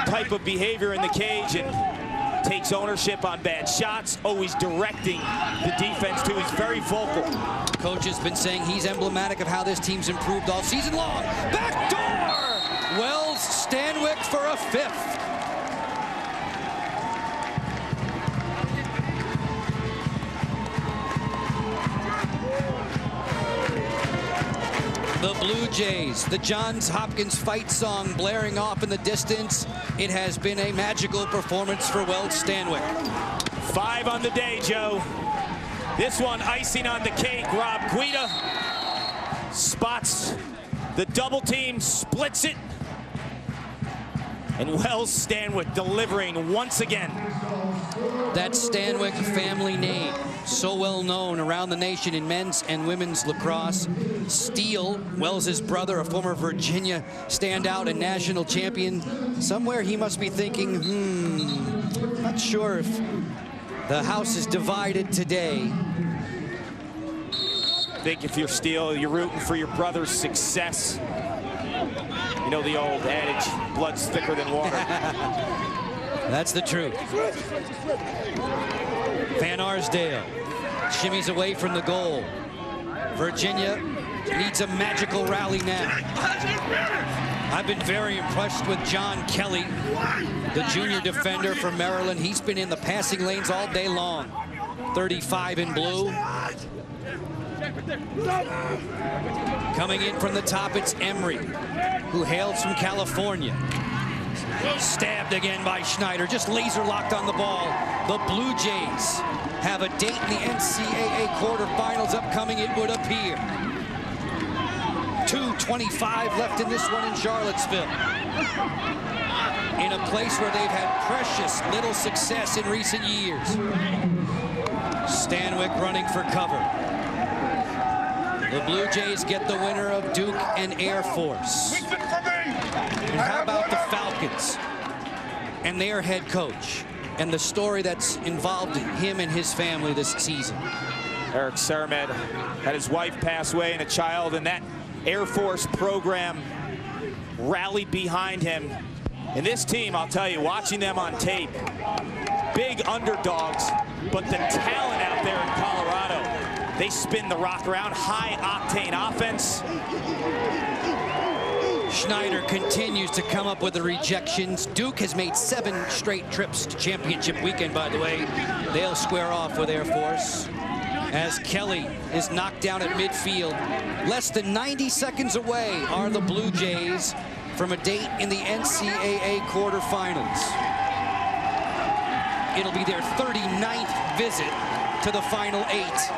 type of behavior in the cage, and takes ownership on bad shots, always directing the defense too. He's very vocal. Coach has been saying he's emblematic of how this team's improved all season long. Back door! Wells Stanwyck for a 5th. The Blue Jays, the Johns Hopkins fight song blaring off in the distance. It has been a magical performance for Wells Stanwyck. 5 on the day, Joe. This one icing on the cake. Rob Guida spots the double team, splits it. And Wells Stanwyck delivering once again. That Stanwyck family name, so well known around the nation in men's and women's lacrosse. Steele, Wells' brother, a former Virginia standout and national champion. Somewhere he must be thinking, not sure if the house is divided today. I think if you're Steele, you're rooting for your brother's success. You know the old adage, blood's thicker than water. That's the truth. Van Arsdale shimmies away from the goal. Virginia needs a magical rally now. I've been very impressed with John Kelly, the junior defender from Maryland. He's been in the passing lanes all day long. 35 in blue. Coming in from the top, it's Emery, who hails from California. Stabbed again by Schneider, just laser locked on the ball. The Blue Jays have a date in the NCAA quarterfinals upcoming, it would appear. 2:25 left in this one in Charlottesville. In a place where they've had precious little success in recent years. Stanwyck running for cover. The Blue Jays get the winner of Duke and Air Force. And how about the Falcons and their head coach and the story that's involved him and his family this season? Eric Saramed had his wife pass away and a child, and that Air Force program rallied behind him. And this team, I'll tell you, watching them on tape, big underdogs, but the talent out there in Colorado, they spin the rock around, high-octane offense. Schneider continues to come up with the rejections. Duke has made 7 straight trips to championship weekend, by the way. They'll square off with Air Force. As Kelly is knocked down at midfield. Less than 90 seconds away are the Blue Jays from a date in the NCAA quarterfinals. It'll be their 39th visit to the Final 8.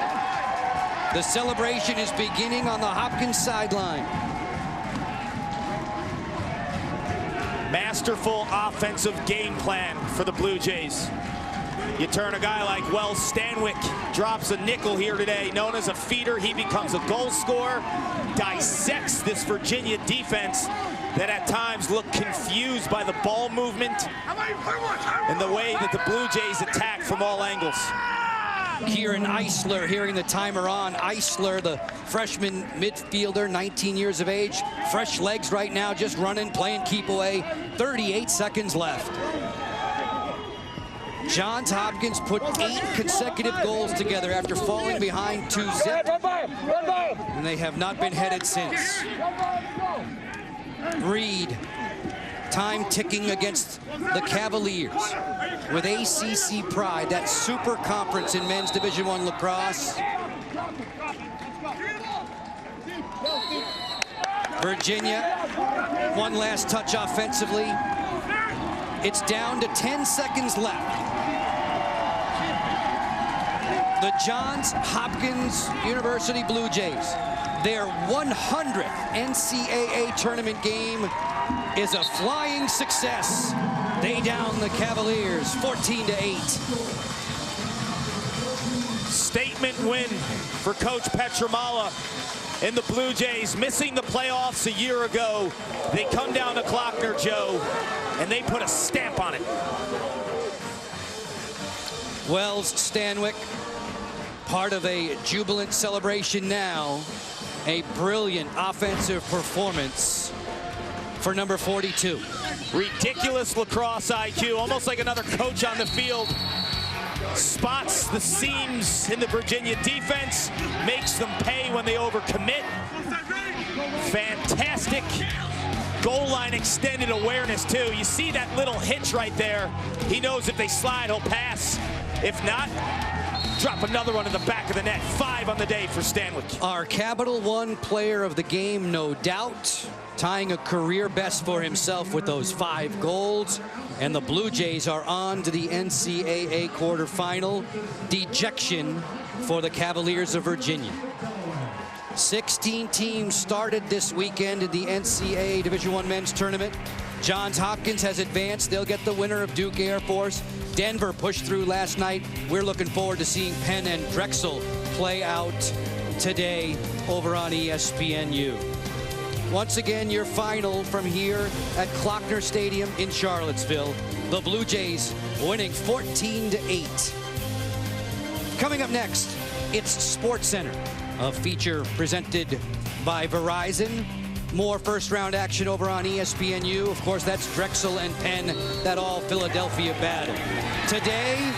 The celebration is beginning on the Hopkins sideline. Masterful offensive game plan for the Blue Jays. You turn a guy like Wells Stanwyck, drops a nickel here today, known as a feeder. He becomes a goal scorer, dissects this Virginia defense that at times looked confused by the ball movement and the way that the Blue Jays attack from all angles. Kieran Eisler hearing the timer on. Eisler, the freshman midfielder, 19 years of age. Fresh legs right now, just running, playing keep away. 38 seconds left. Johns Hopkins put 8 consecutive goals together after falling behind 2-0. And they have not been headed since. Reed, time ticking against the Cavaliers. With ACC pride, that super conference in men's Division I lacrosse. Virginia, one last touch offensively. It's down to 10 seconds left. The Johns Hopkins University Blue Jays, their 100th NCAA tournament game is a flying success. They down the Cavaliers 14-8. Statement win for Coach Petramala and the Blue Jays, missing the playoffs a year ago. They come down to Klockner, Joe, and they put a stamp on it. Wells Stanwyck, part of a jubilant celebration now. A brilliant offensive performance for number 42. Ridiculous lacrosse IQ, almost like another coach on the field. Spots the seams in the Virginia defense, makes them pay when they overcommit. Fantastic goal line extended awareness too. You see that little hitch right there. He knows if they slide, he'll pass. If not, drop another one in the back of the net. 5 on the day for Stanwyck. Our Capital One player of the game, no doubt, tying a career best for himself with those 5 goals. And the Blue Jays are on to the NCAA quarterfinal. Dejection for the Cavaliers of Virginia. 16 teams started this weekend in the NCAA Division I men's tournament. Johns Hopkins has advanced. They'll get the winner of Duke Air Force. Denver pushed through last night. We're looking forward to seeing Penn and Drexel play out today over on ESPNU. Once again, your final from here at Klockner Stadium in Charlottesville. The Blue Jays winning 14-8. Coming up next, it's SportsCenter, a feature presented by Verizon. More first-round action over on ESPNU. Of course, that's Drexel and Penn, that all Philadelphia battle. Today,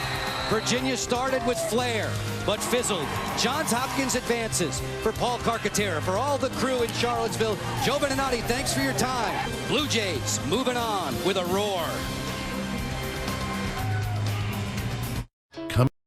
Virginia started with flair. but fizzled. Johns Hopkins advances. For Paul Carcaterra, for all the crew in Charlottesville, Joe Beninati, thanks for your time. Blue Jays moving on with a roar.